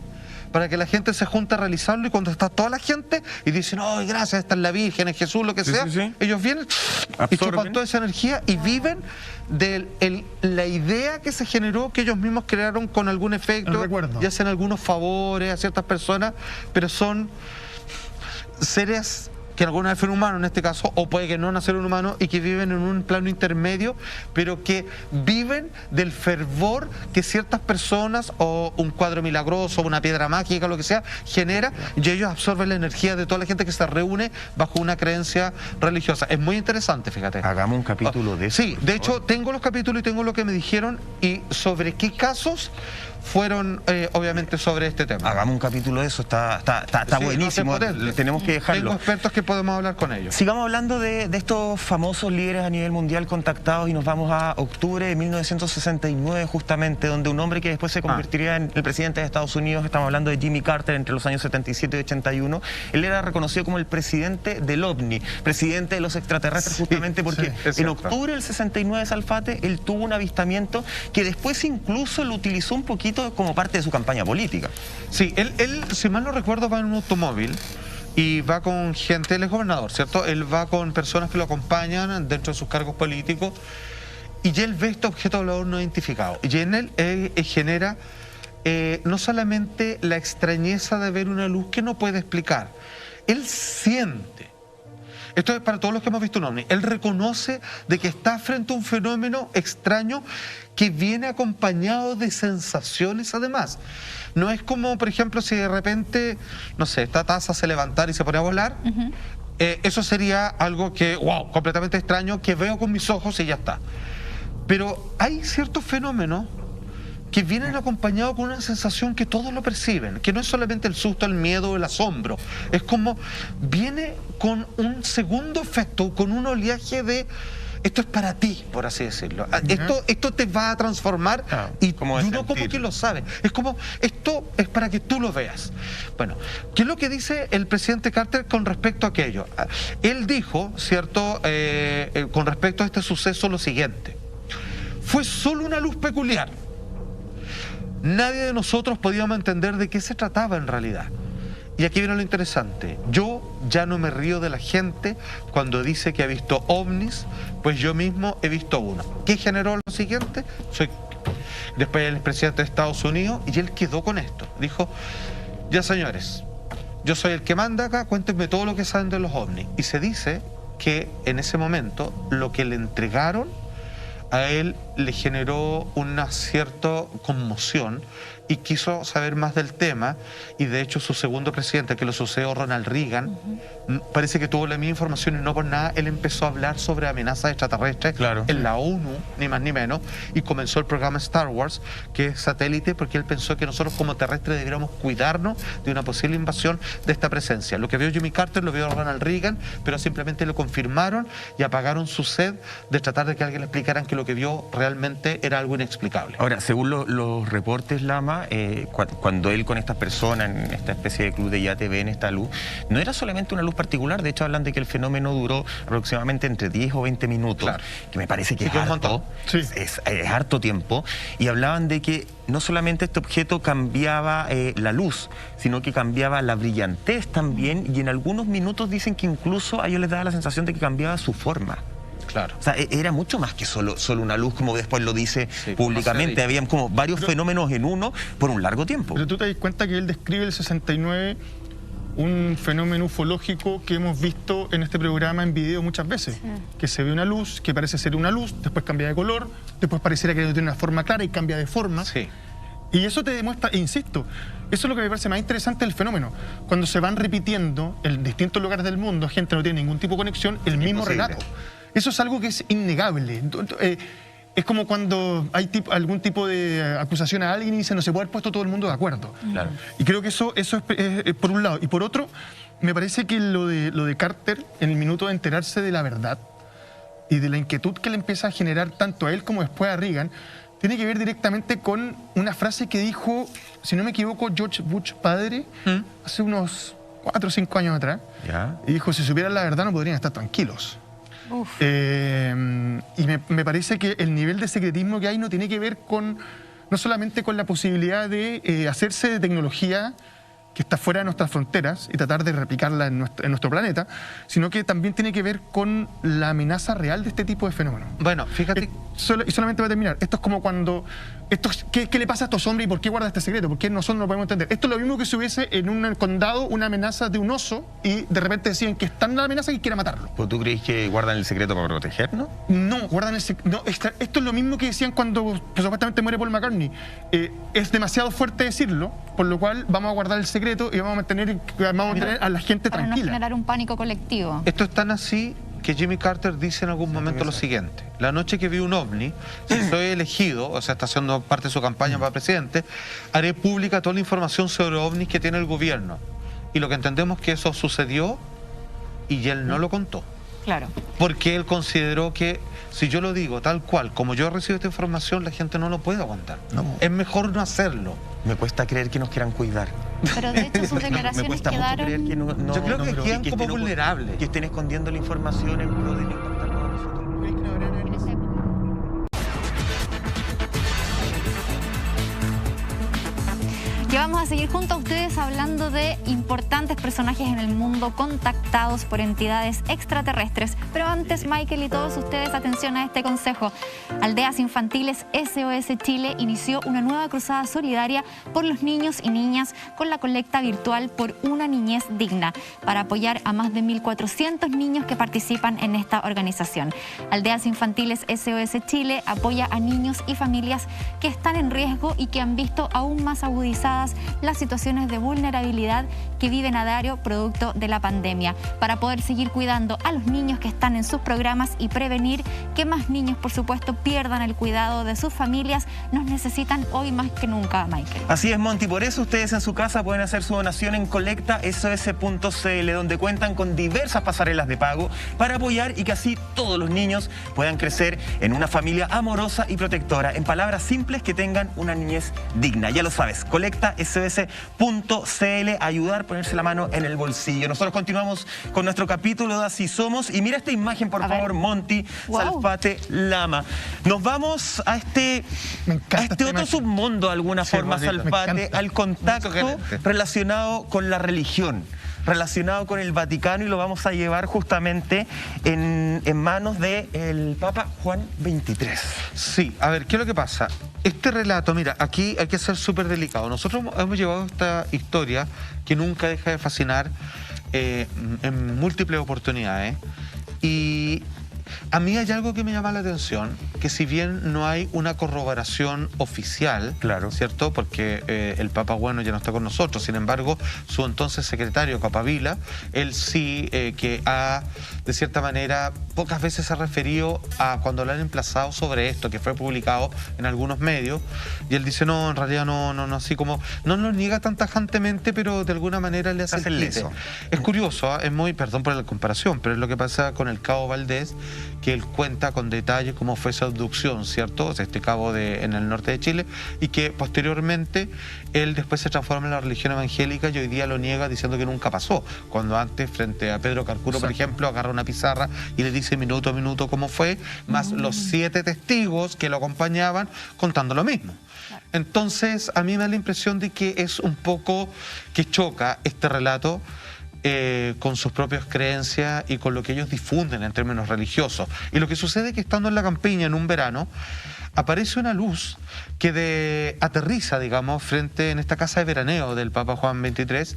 Speaker 1: para que la gente se junte a realizarlo, y cuando está toda la gente y dicen, oh, gracias, esta es la Virgen, es Jesús, lo que sea, ellos vienen y chupan toda esa energía y viven de la idea que se generó, que ellos mismos crearon con algún efecto, y hacen algunos favores a ciertas personas, pero son seres que alguna vez fueron humanos en este caso, o puede que no nacieron humanos, y que viven en un plano intermedio, pero que viven del fervor que ciertas personas, o un cuadro milagroso, una piedra mágica, lo que sea, genera, y ellos absorben la energía de toda la gente que se reúne bajo una creencia religiosa. Es muy interesante, fíjate.
Speaker 3: Hagamos un capítulo de eso.
Speaker 1: Sí, de hecho, tengo los capítulos y tengo lo que me dijeron, y sobre qué casos fueron, obviamente, sobre este tema.
Speaker 3: Hagamos un capítulo de eso, está buenísimo. Tenemos que dejarlo.
Speaker 1: Tengo expertos que podemos hablar con ellos.
Speaker 3: Sigamos hablando de estos famosos líderes a nivel mundial contactados, y nos vamos a octubre de 1969, justamente, donde un hombre que después se convertiría en el presidente de Estados Unidos, estamos hablando de Jimmy Carter, entre los años 77 y 81, él era reconocido como el presidente del OVNI, presidente de los extraterrestres, justamente porque en octubre del 69, Salfate, él tuvo un avistamiento que después incluso lo utilizó un poquito como parte de su campaña política.
Speaker 1: Sí, él, si mal no recuerdo, va en un automóvil y va con gente, él es gobernador, ¿cierto? Él va con personas que lo acompañan dentro de sus cargos políticos, y él ve este objeto volador no identificado. Y en él genera no solamente la extrañeza de ver una luz que no puede explicar, él siente. Esto es para todos los que hemos visto un ovni. Él reconoce de que está frente a un fenómeno extraño que viene acompañado de sensaciones además. No es como, por ejemplo, si de repente, no sé, esta taza se levantara y se pone a volar. Eso sería algo que, wow, completamente extraño, que veo con mis ojos y ya está. Pero hay ciertos fenómenos que vienen acompañados con una sensación que todos lo perciben, que no es solamente el susto, el miedo, el asombro. Es como viene con un segundo efecto, con un oleaje de esto es para ti, por así decirlo. Esto te va a transformar, y uno como que lo sabe. Es como, esto es para que tú lo veas. Bueno, ¿qué es lo que dice el presidente Carter con respecto a aquello? Él dijo, ¿cierto?, con respecto a este suceso lo siguiente: fue solo una luz peculiar. Nadie de nosotros podíamos entender de qué se trataba en realidad. Y aquí viene lo interesante. Yo ya no me río de la gente cuando dice que ha visto ovnis, pues yo mismo he visto uno. ¿Qué generó lo siguiente? Después el presidente de Estados Unidos, y él quedó con esto. Dijo, ya señores, yo soy el que manda acá, cuéntenme todo lo que saben de los ovnis. Y se dice que en ese momento lo que le entregaron a él le generó una cierta conmoción y quiso saber más del tema, y de hecho su segundo presidente, que lo sucedió, Ronald Reagan, parece que tuvo la misma información y no por nada él empezó a hablar sobre amenazas extraterrestres en la ONU, ni más ni menos, y comenzó el programa Star Wars, que es satélite, porque él pensó que nosotros como terrestres deberíamos cuidarnos de una posible invasión de esta presencia. Lo que vio Jimmy Carter lo vio Ronald Reagan, pero simplemente lo confirmaron y apagaron su sed de tratar de que alguien le explicaran que lo que vio realmente era algo inexplicable.
Speaker 3: Ahora, según los reportes, Lama, cuando él con estas personas en esta especie de club de yate ven esta luz, no era solamente una luz particular. De hecho, hablan de que el fenómeno duró aproximadamente entre 10 o 20 minutos, que me parece que es harto, es harto tiempo, y hablaban de que no solamente este objeto cambiaba la luz, sino que cambiaba la brillantez también, y en algunos minutos dicen que incluso a ellos les daba la sensación de que cambiaba su forma.
Speaker 1: Claro.
Speaker 3: O sea, era mucho más que solo una luz, como después lo dice públicamente. Habían como varios fenómenos en uno por un largo tiempo.
Speaker 4: Pero tú te das cuenta que él describe el 69, un fenómeno ufológico que hemos visto en este programa en video muchas veces. Que se ve una luz, que parece ser una luz, después cambia de color, después pareciera que no tiene una forma clara y cambia de forma. Y eso te demuestra, e insisto, eso es lo que me parece más interesante del fenómeno. Cuando se van repitiendo en distintos lugares del mundo, gente no tiene ningún tipo de conexión, el mismo relato. Eso es algo que es innegable. Es como cuando hay algún tipo de acusación a alguien y dice no se puede haber puesto todo el mundo de acuerdo. Y creo que eso es por un lado. Y por otro, me parece que lo de Carter, en el minuto de enterarse de la verdad y de la inquietud que le empieza a generar tanto a él como después a Reagan, tiene que ver directamente con una frase que dijo, si no me equivoco, George Bush padre, hace unos 4 o 5 años atrás. Y dijo, si supieran la verdad no podrían estar tranquilos. Y me parece que el nivel de secretismo que hay no tiene que ver no solamente con la posibilidad de hacerse de tecnología que está fuera de nuestras fronteras y tratar de replicarla en nuestro planeta, sino que también tiene que ver con la amenaza real de este tipo de fenómenos.
Speaker 1: Bueno, fíjate...
Speaker 4: Y solamente voy a terminar. Esto es como cuando... ¿Qué le pasa a estos hombres y por qué guarda este secreto? ¿Por qué nosotros no lo podemos entender? Esto es lo mismo que si hubiese en un condado una amenaza de un oso y de repente decían que está en la amenaza y quiere matarlo.
Speaker 3: ¿Pues tú crees que guardan el secreto para protegernos?
Speaker 4: No, guardan el secreto. No, esto es lo mismo que decían cuando supuestamente muere Paul McCartney. Es demasiado fuerte decirlo, por lo cual vamos a guardar el secreto y vamos a mantener a la gente
Speaker 2: para
Speaker 4: tranquila.
Speaker 2: No generar un pánico colectivo.
Speaker 1: Esto es tan así que Jimmy Carter dice en algún momento lo siguiente: la noche que vi un ovni, si soy elegido, o sea, está haciendo parte de su campaña para presidente, haré pública toda la información sobre ovnis que tiene el gobierno. Y lo que entendemos es que eso sucedió y él no lo contó.
Speaker 2: Claro.
Speaker 1: Porque él consideró que si yo lo digo tal cual, como yo recibo esta información, la gente no lo puede aguantar. Es mejor no hacerlo.
Speaker 3: Me cuesta creer que nos quieran cuidar.
Speaker 2: Pero de hecho sus declaraciones quedaron...
Speaker 3: Creer que
Speaker 1: yo creo que quedan como vulnerables.
Speaker 3: Que estén escondiendo la información en pro de no impactarnos a nosotros.
Speaker 2: Y vamos a seguir junto a ustedes hablando de importantes personajes en el mundo contactados por entidades extraterrestres. Pero antes, Michael y todos ustedes, atención a este consejo. Aldeas Infantiles SOS Chile inició una nueva cruzada solidaria por los niños y niñas con la colecta virtual por una niñez digna, para apoyar a más de 1.400 niños que participan en esta organización. Aldeas Infantiles SOS Chile apoya a niños y familias que están en riesgo y que han visto aún más agudizadas las situaciones de vulnerabilidad que viven a diario producto de la pandemia, para poder seguir cuidando a los niños que están en sus programas y prevenir que más niños, por supuesto, pierdan el cuidado de sus familias. Nos necesitan hoy más que nunca, Michael.
Speaker 3: Así es, Monty. Por eso ustedes en su casa pueden hacer su donación en colectasos.cl, donde cuentan con diversas pasarelas de pago para apoyar y que así todos los niños puedan crecer en una familia amorosa y protectora. En palabras simples, que tengan una niñez digna. Ya lo sabes, colectasos.cl, ayudar, ponerse la mano en el bolsillo. Nosotros continuamos con nuestro capítulo de Así Somos y mira esta imagen, por favor, Monty, Salpate, Lama. Nos vamos a este otro submundo, de alguna forma, Salpate, al contacto relacionado con la religión, relacionado con el Vaticano, y lo vamos a llevar justamente en manos del Papa Juan XXIII.
Speaker 1: Sí, a ver, ¿qué es lo que pasa? Este relato, mira, aquí hay que ser súper delicado. Nosotros hemos llevado esta historia que nunca deja de fascinar en múltiples oportunidades. Y a mí hay algo que me llama la atención, que si bien no hay una corroboración oficial,
Speaker 3: claro,
Speaker 1: ¿cierto? Porque el Papa Bueno ya no está con nosotros, sin embargo, su entonces secretario, Capavila, él sí que ha, de cierta manera, pocas veces se ha referido a cuando lo han emplazado sobre esto, que fue publicado en algunos medios, y él dice, no, en realidad no, así como, no lo niega tan tajantemente, pero de alguna manera le hace el quite. Es curioso, es muy, perdón por la comparación, pero es lo que pasa con el cabo Valdés, que él cuenta con detalle cómo fue esa abducción, ¿cierto? O sea, este cabo en el norte de Chile, y que posteriormente él después se transforma en la religión evangélica y hoy día lo niega diciendo que nunca pasó. Cuando antes, frente a Pedro Carcuro, por ejemplo, agarra una pizarra y le dice minuto a minuto cómo fue, más los 7 testigos que lo acompañaban contando lo mismo. Entonces, a mí me da la impresión de que es un poco que choca este relato con sus propias creencias y con lo que ellos difunden en términos religiosos. Y lo que sucede es que estando en la campiña en un verano, aparece una luz que aterriza, digamos, frente en esta casa de veraneo del Papa Juan XXIII,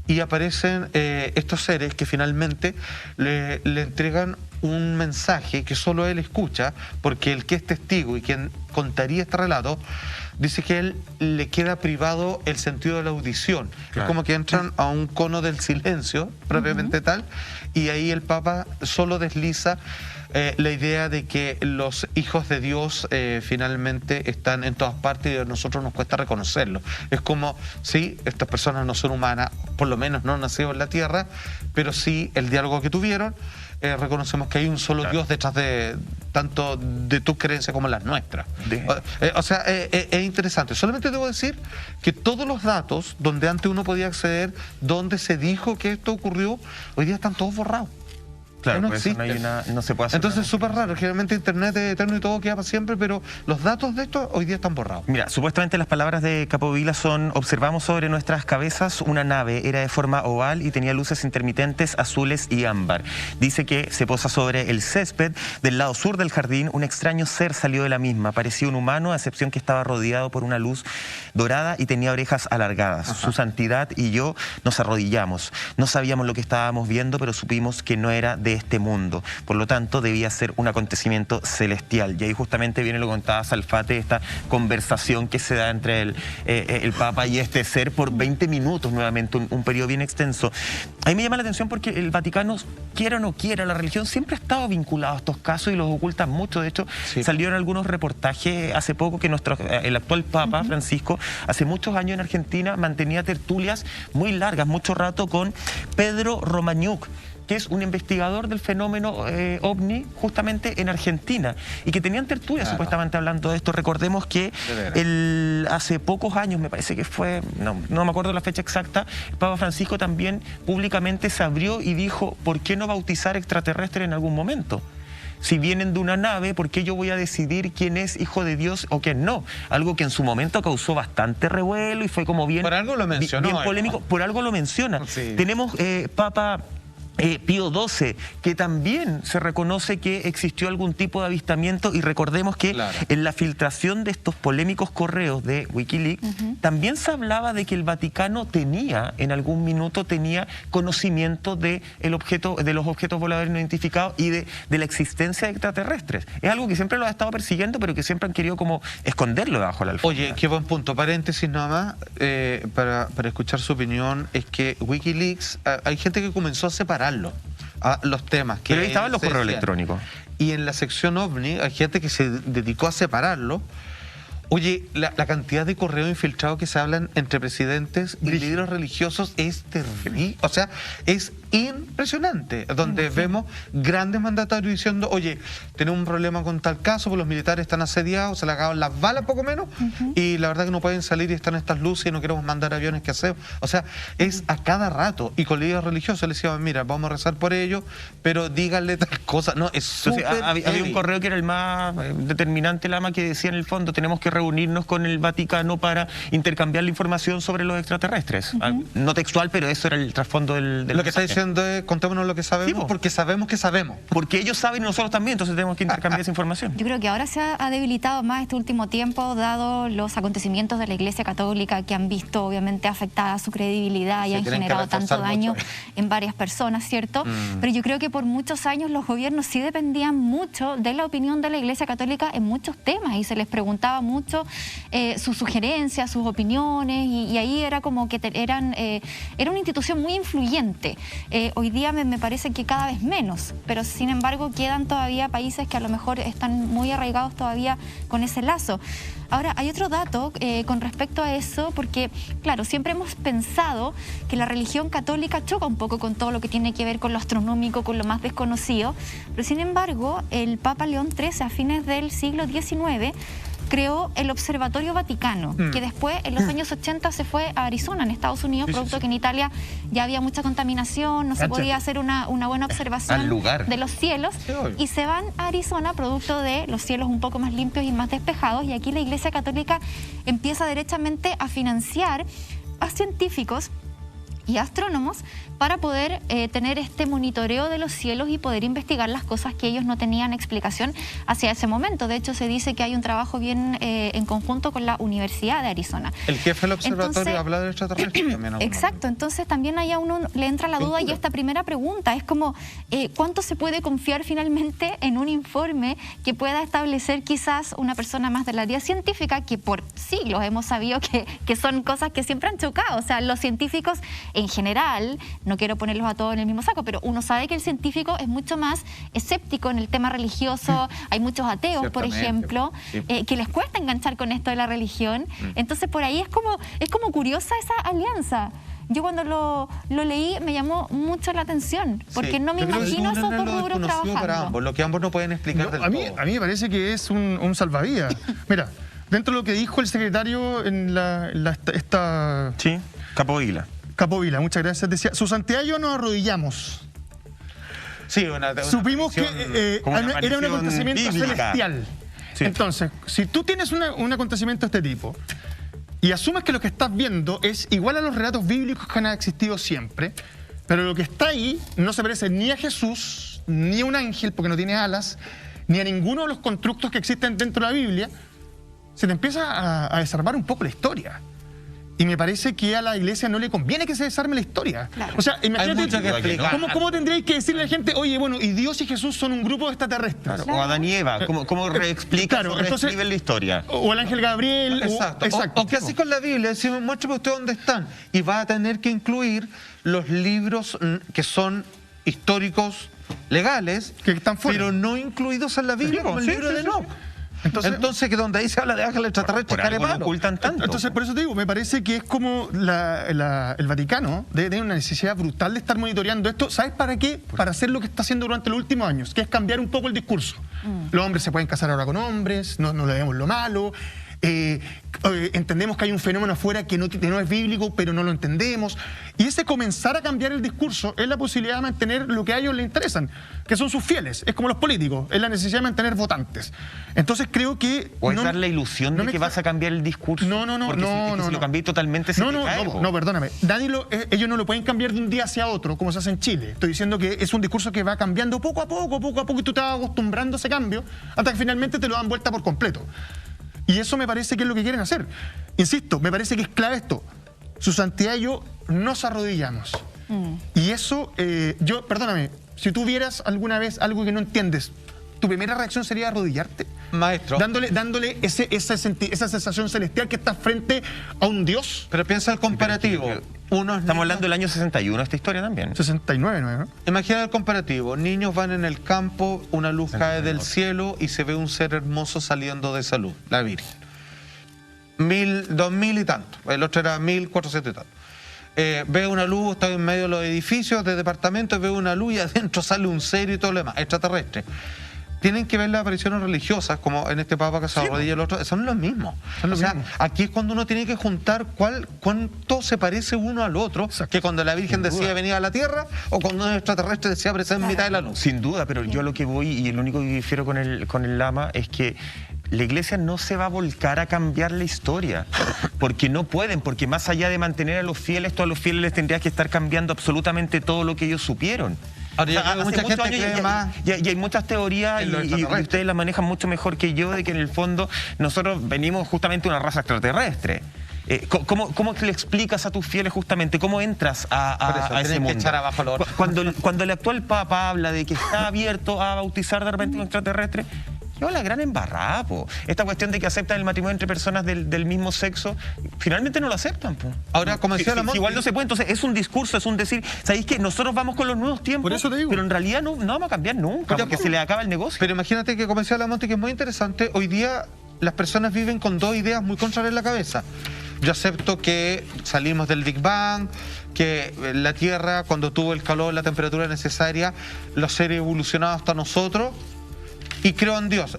Speaker 1: y aparecen estos seres que finalmente le entregan un mensaje que solo él escucha, porque el que es testigo y quien contaría este relato, dice que él le queda privado el sentido de la audición. Claro. Es como que entran a un cono del silencio, propiamente tal, y ahí el Papa solo desliza la idea de que los hijos de Dios finalmente están en todas partes y a nosotros nos cuesta reconocerlo. Es como, sí, estas personas no son humanas, por lo menos no nacieron en la tierra, pero sí el diálogo que tuvieron, reconocemos que hay un solo Dios detrás de tanto de tus creencias como las nuestras. O sea, es interesante. Solamente debo decir que todos los datos donde antes uno podía acceder, donde se dijo que esto ocurrió, hoy día están todos borrados.
Speaker 3: Claro, no existe. No se puede hacer.
Speaker 1: Entonces es súper raro. Generalmente Internet es eterno y todo queda para siempre, pero los datos de esto hoy día están borrados.
Speaker 3: Mira, supuestamente las palabras de Capdevila son: observamos sobre nuestras cabezas una nave, era de forma oval y tenía luces intermitentes azules y ámbar. Dice que se posa sobre el césped del lado sur del jardín. Un extraño ser salió de la misma. Parecía un humano, a excepción que estaba rodeado por una luz dorada y tenía orejas alargadas. Su santidad y yo nos arrodillamos. No sabíamos lo que estábamos viendo, pero supimos que no era de este mundo. Por lo tanto, debía ser un acontecimiento celestial. Y ahí justamente viene lo que contaba Salfate, esta conversación que se da entre el Papa y este ser por 20 minutos nuevamente, un periodo bien extenso. A mí me llama la atención porque el Vaticano, quiera o no quiera, la religión siempre ha estado vinculada a estos casos y los ocultan mucho. De hecho, salieron algunos reportajes hace poco que el actual Papa, Francisco, hace muchos años en Argentina mantenía tertulias muy largas, mucho rato, con Pedro Romagnuc, que es un investigador del fenómeno ovni justamente en Argentina, y que tenían tertulias supuestamente hablando de esto. Recordemos que hace pocos años, me parece que fue, no me acuerdo la fecha exacta, el Papa Francisco también públicamente se abrió y dijo: ¿por qué no bautizar extraterrestres en algún momento? Si vienen de una nave, ¿por qué yo voy a decidir quién es hijo de Dios o quién no? Algo que en su momento causó bastante revuelo y fue como bien,
Speaker 1: por algo lo mencionó,
Speaker 3: bien polémico. Por algo lo menciona.
Speaker 1: Sí.
Speaker 3: Tenemos Papa Pío XII, que también se reconoce que existió algún tipo de avistamiento, y recordemos que en la filtración de estos polémicos correos de Wikileaks también se hablaba de que el Vaticano en algún minuto tenía conocimiento de los objetos voladores no identificados y de la existencia de extraterrestres. Es algo que siempre lo ha estado persiguiendo, pero que siempre han querido como esconderlo debajo de la alfombra.
Speaker 1: Oye, qué buen punto. Paréntesis nada más, para escuchar su opinión, es que Wikileaks, hay gente que comenzó a separar los temas.
Speaker 3: Pero ahí estaban los correos electrónicos.
Speaker 1: Y en la sección OVNI hay gente que se dedicó a separarlo. Oye, la cantidad de correos infiltrados que se hablan entre presidentes y líderes religiosos es terrible. O sea, es impresionante. Donde vemos grandes mandatarios diciendo: oye, tenemos un problema con tal caso, porque los militares están asediados, se le acaban las balas poco menos, y la verdad que no pueden salir y están estas luces y no queremos mandar aviones, ¿qué hacemos? O sea, es a cada rato. Y con líderes religiosos le decían: mira, vamos a rezar por ellos, pero díganle tal cosa. No, es súper.
Speaker 3: Había un correo que era el más determinante, Lama, que decía en el fondo: tenemos que reunirnos con el Vaticano para intercambiar la información sobre los extraterrestres. No textual, pero eso era el trasfondo del
Speaker 1: Lo que está diciendo es, contémonos lo que sabemos, porque sabemos que sabemos.
Speaker 3: Porque ellos saben y nosotros también, entonces tenemos que intercambiar esa información.
Speaker 2: Yo creo que ahora se ha debilitado más este último tiempo, dado los acontecimientos de la Iglesia Católica, que han visto obviamente afectada su credibilidad y han generado tanto daño en varias personas, ¿cierto? Pero yo creo que por muchos años los gobiernos sí dependían mucho de la opinión de la Iglesia Católica en muchos temas, y se les preguntaba mucho sus sugerencias, sus opiniones, y ahí era como que era una institución muy influyente. Hoy día me parece que cada vez menos, pero sin embargo quedan todavía países que a lo mejor están muy arraigados todavía con ese lazo. Ahora, hay otro dato con respecto a eso, porque, claro, siempre hemos pensado que la religión católica choca un poco con todo lo que tiene que ver con lo astronómico, con lo más desconocido, pero sin embargo, el Papa León XIII, a fines del siglo XIX, creó el Observatorio Vaticano, que después, en los años 80, se fue a Arizona, en Estados Unidos, producto que en Italia ya había mucha contaminación, no se podía hacer una buena observación de los cielos, y se van a Arizona, producto de los cielos un poco más limpios y más despejados, y aquí la Iglesia Católica empieza derechamente a financiar a científicos y astrónomos para poder tener este monitoreo de los cielos y poder investigar las cosas que ellos no tenían explicación hacia ese momento. De hecho, se dice que hay un trabajo bien en conjunto con la Universidad de Arizona.
Speaker 1: El jefe del observatorio habla del extraterrestre también.
Speaker 2: Exacto, entonces también ahí a uno le entra la duda, y esta primera pregunta es como, ¿cuánto se puede confiar finalmente en un informe que pueda establecer quizás una persona más del área científica, que por siglos hemos sabido que son cosas que siempre han chocado? O sea, los científicos en general, no quiero ponerlos a todos en el mismo saco, pero uno sabe que el científico es mucho más escéptico en el tema religioso. Hay muchos ateos, por ejemplo, que les cuesta enganchar con esto de la religión. Entonces, por ahí es como curiosa esa alianza. Yo cuando lo leí me llamó mucho la atención, porque no me imagino esos dos rubros trabajando.
Speaker 1: Para ambos, lo que ambos no pueden explicar del
Speaker 4: todo. A mí me parece que es un salvavidas. Mira, dentro de lo que dijo el secretario en esta...
Speaker 3: Sí, Capovilla.
Speaker 4: Capovilla, muchas gracias. Decía, su santidad y yo nos arrodillamos.
Speaker 1: Sí,
Speaker 4: supimos que era un acontecimiento celestial. Sí. Entonces, si tú tienes un acontecimiento de este tipo y asumes que lo que estás viendo es igual a los relatos bíblicos que han existido siempre, pero lo que está ahí no se parece ni a Jesús, ni a un ángel, porque no tiene alas, ni a ninguno de los constructos que existen dentro de la Biblia, se te empieza a desarmar un poco la historia. Y me parece que a la Iglesia no le conviene que se desarme la historia. Claro. O sea, imagínate, ¿cómo tendríais que decirle a la gente, oye, bueno, y Dios y Jesús son un grupo de extraterrestres?
Speaker 3: Claro. O Adán y Eva, ¿cómo reexplicas o reescriben la historia?
Speaker 4: O el ángel Gabriel.
Speaker 1: Exacto. O que así con la Biblia, decimos, muéstrame usted dónde están. Y va a tener que incluir los libros que son históricos, legales,
Speaker 4: que están fuera,
Speaker 1: pero no incluidos en la Biblia, como el libro de Enoch. Entonces que donde ahí se habla de ángeles extraterrestres,
Speaker 3: no ocultan tanto.
Speaker 4: Entonces, por eso te digo, me parece que es como el Vaticano debe tener una necesidad brutal de estar monitoreando esto. ¿Sabes para qué? Para hacer lo que está haciendo durante los últimos años, que es cambiar un poco el discurso. Los hombres se pueden casar ahora con hombres, no le vemos lo malo. Entendemos que hay un fenómeno afuera que no es bíblico, pero no lo entendemos. Y ese comenzar a cambiar el discurso es la posibilidad de mantener lo que a ellos les interesan, que son sus fieles. Es como los políticos, es la necesidad de mantener votantes. Entonces creo que...
Speaker 3: ¿O es dar la ilusión de que vas a cambiar el discurso?
Speaker 4: No.
Speaker 3: Porque si lo cambié totalmente se te cae.
Speaker 4: No, perdóname. Ellos no lo pueden cambiar de un día hacia otro, como se hace en Chile. Estoy diciendo que es un discurso que va cambiando poco a poco, y tú te vas acostumbrando a ese cambio, hasta que finalmente te lo dan vuelta por completo. Y eso me parece que es lo que quieren hacer. Insisto, me parece que es clave esto. Su santidad y yo nos arrodillamos. Y eso, perdóname, si tú vieras alguna vez algo que no entiendes, ¿tu primera reacción sería arrodillarte?
Speaker 1: Maestro.
Speaker 4: Dándole esa sensación celestial que estás frente a un Dios.
Speaker 1: Pero piensa el comparativo.
Speaker 3: Estamos hablando del año 61, esta historia también.
Speaker 4: 69, ¿no?
Speaker 1: Imagina el comparativo. Niños van en el campo, una luz cae del cielo y se ve un ser hermoso saliendo de esa luz, la Virgen. 2000 y tanto. El otro era 1400 y tanto. Ve una luz, está en medio de los edificios de departamentos, ve una luz y adentro sale un ser y todo lo demás, extraterrestre. Tienen que ver las apariciones religiosas, como en este Papa que se arrodilla el otro, son los mismos. Aquí es cuando uno tiene que juntar cuánto se parece uno al otro. Exacto. Que cuando la Virgen decía venir a la Tierra, o cuando un extraterrestre decía aparecer en mitad de la luz.
Speaker 3: Sin duda, pero yo lo que voy, y el único que difiero con el Lama, es que la iglesia no se va a volcar a cambiar la historia, porque no pueden, porque más allá de mantener a los fieles, todos los fieles les tendría que estar cambiando absolutamente todo lo que ellos supieron.
Speaker 1: Ahora, yo creo que mucha gente cree más
Speaker 3: y hay muchas teorías
Speaker 1: en lo
Speaker 3: y
Speaker 1: extraterrestre.
Speaker 3: ustedes las manejan mucho mejor que yo, de que en el fondo nosotros venimos justamente de una raza extraterrestre. ¿Cómo le explicas a tus fieles justamente? ¿Cómo entras a ese mundo?
Speaker 1: Que echar abajo lo otro.
Speaker 3: Cuando el actual Papa habla de que está abierto a bautizar de repente un extraterrestre, yo la gran embarrada, po. Esta cuestión de que aceptan el matrimonio entre personas del mismo sexo, finalmente no lo aceptan, po.
Speaker 1: Ahora, como decía Lamonti,
Speaker 3: igual no se puede, entonces es un discurso, es un decir, ¿sabéis qué? Nosotros vamos con los nuevos tiempos,
Speaker 4: Por eso te digo.
Speaker 3: pero en realidad no vamos a cambiar nunca, porque se le acaba el negocio.
Speaker 1: pero imagínate que, como decía Lamonti, que es muy interesante, hoy día las personas viven con dos ideas muy contrarias en la cabeza. Yo acepto que salimos del Big Bang, que la Tierra, cuando tuvo el calor, la temperatura necesaria, los seres evolucionados hasta nosotros, y creo en Dios.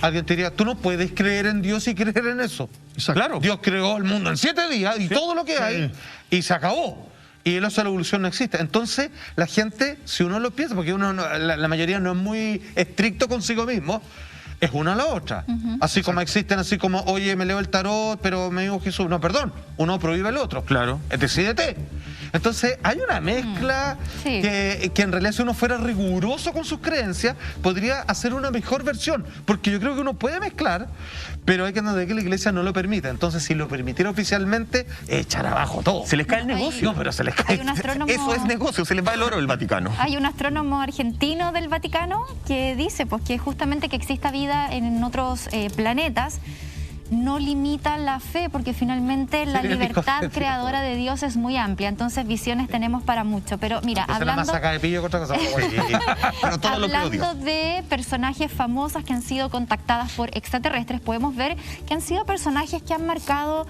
Speaker 1: Alguien te diría, tú no puedes creer en Dios y creer en eso.
Speaker 4: Exacto.
Speaker 3: Claro.
Speaker 1: Dios creó el mundo en 7 días y todo lo que hay, y se acabó. Y el oso de la evolución no existe. Entonces, la gente, si uno lo piensa, porque la mayoría no es muy estricto consigo mismo, es una a la otra. Así como existen, así como, oye, me leo el tarot, pero me dijo Jesús. No, perdón, uno prohíbe el otro.
Speaker 3: Claro.
Speaker 1: Decídete. Entonces, hay una mezcla
Speaker 2: Sí.
Speaker 1: que en realidad, si uno fuera riguroso con sus creencias, podría hacer una mejor versión. Porque yo creo que uno puede mezclar, pero hay que entender que la iglesia no lo permite. Entonces, si lo permitiera oficialmente, echar abajo todo.
Speaker 3: Se les cae el negocio.
Speaker 1: No, pero se les cae.
Speaker 2: Hay un astrónomo-
Speaker 3: Eso es negocio, se les va el oro del Vaticano.
Speaker 2: Hay un astrónomo argentino del Vaticano que dice pues, que justamente que exista vida en otros planetas no limita la fe, porque finalmente la
Speaker 1: Sería
Speaker 2: libertad
Speaker 1: disco-
Speaker 2: creadora de Dios es muy amplia, entonces visiones tenemos para mucho. Pero mira,
Speaker 1: Esa es la
Speaker 2: hablando...
Speaker 1: masaca de pillo contra cosa.
Speaker 3: Pero todo lo que odio.
Speaker 2: Hablando de personajes famosas que han sido contactadas por extraterrestres, podemos ver que han sido personajes que han marcado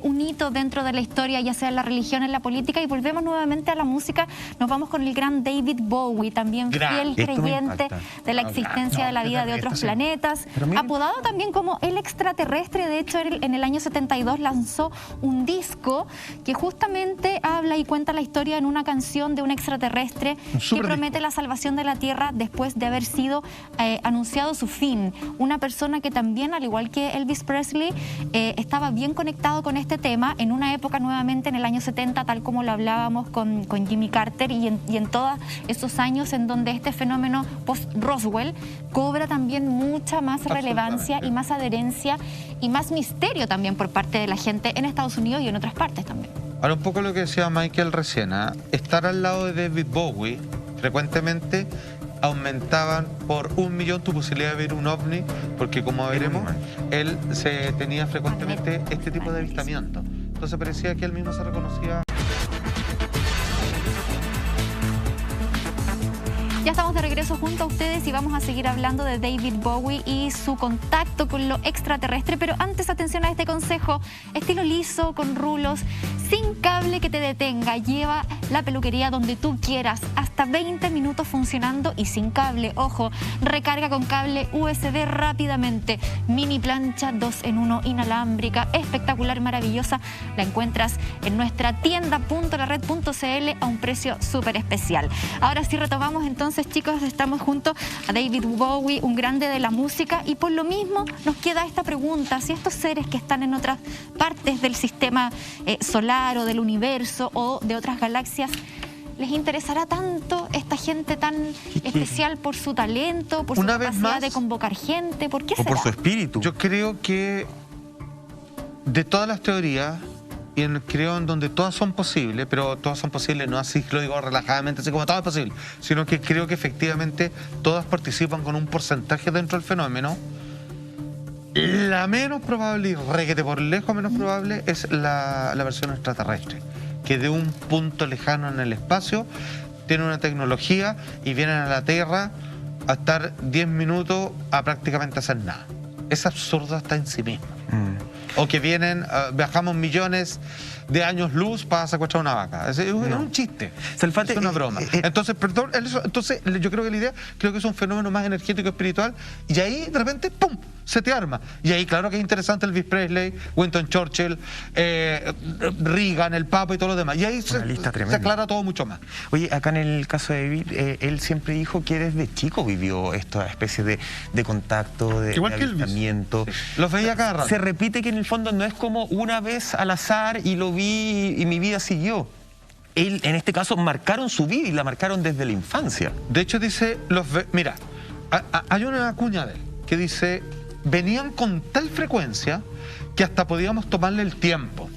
Speaker 2: un hito dentro de la historia, ya sea en la religión, en la política, y volvemos nuevamente a la música. Nos vamos con el gran David Bowie, también fiel
Speaker 3: Esto me
Speaker 2: creyente
Speaker 3: impacta.
Speaker 2: de la existencia de la vida de otros planetas,
Speaker 3: Pero miren-
Speaker 2: apodado también como el extraterrestre. De hecho, él en el año 72 lanzó un disco que justamente habla y cuenta la historia en una canción de un extraterrestre que
Speaker 4: súper
Speaker 2: promete la salvación de la Tierra después de haber sido anunciado su fin. Una persona que también, al igual que Elvis Presley, estaba bien conectado con este tema en una época nuevamente en el año 70, tal como lo hablábamos con Jimmy Carter, y en todos esos años en donde este fenómeno post-Roswell cobra también mucha más relevancia y más adherencia y más misterio también por parte de la gente en Estados Unidos y en otras partes también.
Speaker 1: Ahora, un poco lo que decía Michael recién, estar al lado de David Bowie frecuentemente aumentaban por 1.000.000 tu posibilidad de ver un ovni, porque como veremos, él se tenía frecuentemente este tipo de avistamientos. Entonces parecía que él mismo se reconocía.
Speaker 2: Ya estamos de regreso junto a ustedes y vamos a seguir hablando de David Bowie y su contacto con lo extraterrestre, pero antes atención a este consejo: estilo liso, con rulos, sin cable que te detenga. Lleva la peluquería donde tú quieras, hasta 20 minutos funcionando y sin cable. Ojo, recarga con cable USB rápidamente. Mini plancha 2 en 1 inalámbrica, espectacular, maravillosa. La encuentras en nuestra tienda.lared.cl a un precio súper especial. Ahora sí retomamos entonces, chicos, estamos junto a David Bowie, un grande de la música, y por lo mismo nos queda esta pregunta: si estos seres que están en otras partes del sistema solar o del universo o de otras galaxias, ¿les interesará tanto esta gente tan especial por su talento, por su
Speaker 1: Una vez
Speaker 2: capacidad
Speaker 1: más,
Speaker 2: de convocar gente? ¿Por qué
Speaker 3: O por
Speaker 2: será?
Speaker 3: su espíritu.
Speaker 1: Yo creo que de todas las teorías, y creo en donde todas son posibles, pero todas son posibles, no así lo digo relajadamente, así como todo es posible, sino que creo que efectivamente todas participan con un porcentaje dentro del fenómeno. La menos probable, y requete por lejos menos probable, es la versión extraterrestre, que de un punto lejano en el espacio tienen una tecnología y vienen a la Tierra a estar 10 minutos a prácticamente hacer nada. Es absurdo hasta en sí mismo. O que vienen, viajamos millones de años luz para secuestrar una vaca. Es un chiste.
Speaker 3: Salfate,
Speaker 1: es una broma. Entonces, entonces, yo creo que la idea, creo que es un fenómeno más energético, espiritual, y ahí de repente, ¡pum!, se te arma. Y ahí claro que es interesante Elvis Presley, Winston Churchill, Reagan, el Papa y todo lo demás. Y ahí se aclara todo mucho más.
Speaker 3: Oye, acá en el caso de David, él siempre dijo que desde chico vivió esta especie de contacto, de avistamiento.
Speaker 1: Sí. Los veía cada rato.
Speaker 3: Se repite que en el fondo no es como una vez al azar y lo vi y mi vida siguió. Él, en este caso, marcaron su vida y la marcaron desde la infancia.
Speaker 1: De hecho dice, mira, hay una cuña de él que dice, venían con tal frecuencia que hasta podíamos tomarle el tiempo.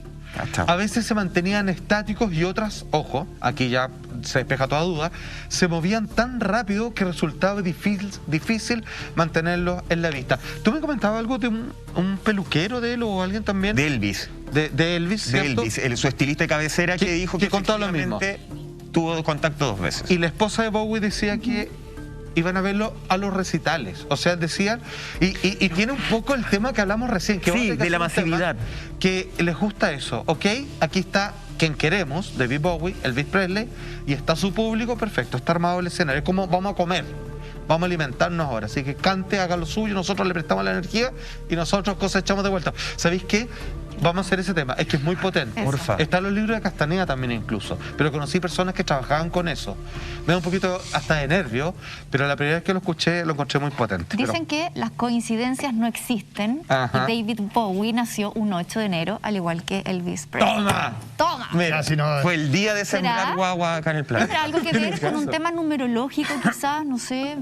Speaker 1: A veces se mantenían estáticos y otras, ojo, aquí ya se despeja toda duda, se movían tan rápido que resultaba difícil mantenerlos en la vista. ¿Tú me comentabas algo de un peluquero de él o alguien también?
Speaker 3: De Elvis.
Speaker 1: De Elvis, ¿cierto?
Speaker 3: De Elvis, su estilista de cabecera que dijo que
Speaker 1: contó lo mismo.
Speaker 3: Tuvo contacto 2 veces.
Speaker 1: Y la esposa de Bowie decía que iban a verlo a los recitales. O sea, decían, y tiene un poco el tema que hablamos recién. Que
Speaker 3: sí, de la masividad.
Speaker 1: Que les gusta eso, ¿ok? Aquí está quien queremos, David Bowie, Elvis Presley, y está su público, perfecto, está armado el escenario. Es como vamos a comer, vamos a alimentarnos ahora. Así que cante, haga lo suyo, nosotros le prestamos la energía y nosotros cosechamos de vuelta. ¿Sabéis qué? Vamos a hacer ese tema, es que es muy potente.
Speaker 3: Porfa.
Speaker 1: Están los libros de Castaneda también incluso, pero conocí personas que trabajaban con eso. Me da un poquito hasta de nervio, pero la primera vez que lo escuché lo encontré muy potente.
Speaker 2: Dicen que las coincidencias no existen.
Speaker 1: Ajá.
Speaker 2: Y David Bowie nació un 8 de enero, al igual que Elvis Presley.
Speaker 1: ¡Toma!
Speaker 2: ¡Toma!
Speaker 3: Mira, si no, fue el día de sembrar guagua acá en el plan.
Speaker 2: ¿Tendrá algo que ver con un tema numerológico quizás? No sé,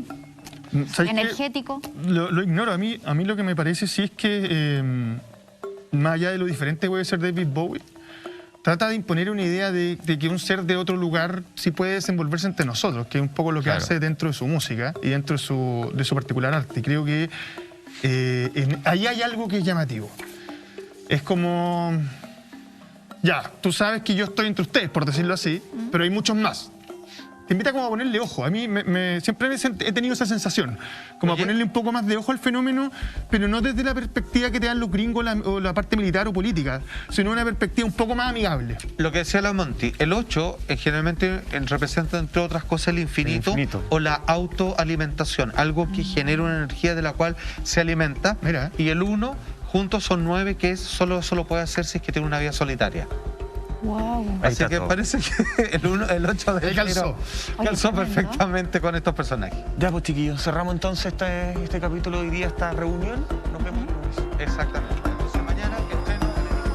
Speaker 2: energético.
Speaker 4: Lo ignoro. A mí lo que me parece sí es que, más allá de lo diferente que puede ser David Bowie, trata de imponer una idea de que un ser de otro lugar sí puede desenvolverse entre nosotros, que es un poco lo que hace dentro de su música y dentro de su particular arte. Y creo que ahí hay algo que es llamativo. Es como, ya, tú sabes que yo estoy entre ustedes, por decirlo así, pero hay muchos más. Te invita como a ponerle ojo. A mí siempre he tenido esa sensación, como a ponerle un poco más de ojo al fenómeno, pero no desde la perspectiva que te dan los gringos o la parte militar o política, sino una perspectiva un poco más amigable.
Speaker 1: Lo que decía la Monty, el 8 generalmente representa, entre otras cosas, el infinito o la autoalimentación, algo que genera una energía de la cual se alimenta.
Speaker 4: Mira.
Speaker 1: Y el 1, juntos son 9, que solo puede hacer si es que tiene una vida solitaria.
Speaker 2: Wow.
Speaker 1: Así que parece que el 8 de enero calzó perfectamente con estos personajes.
Speaker 3: Ya pues chiquillos, cerramos entonces este capítulo de hoy día, esta reunión. Nos vemos el lunes.
Speaker 1: Exactamente.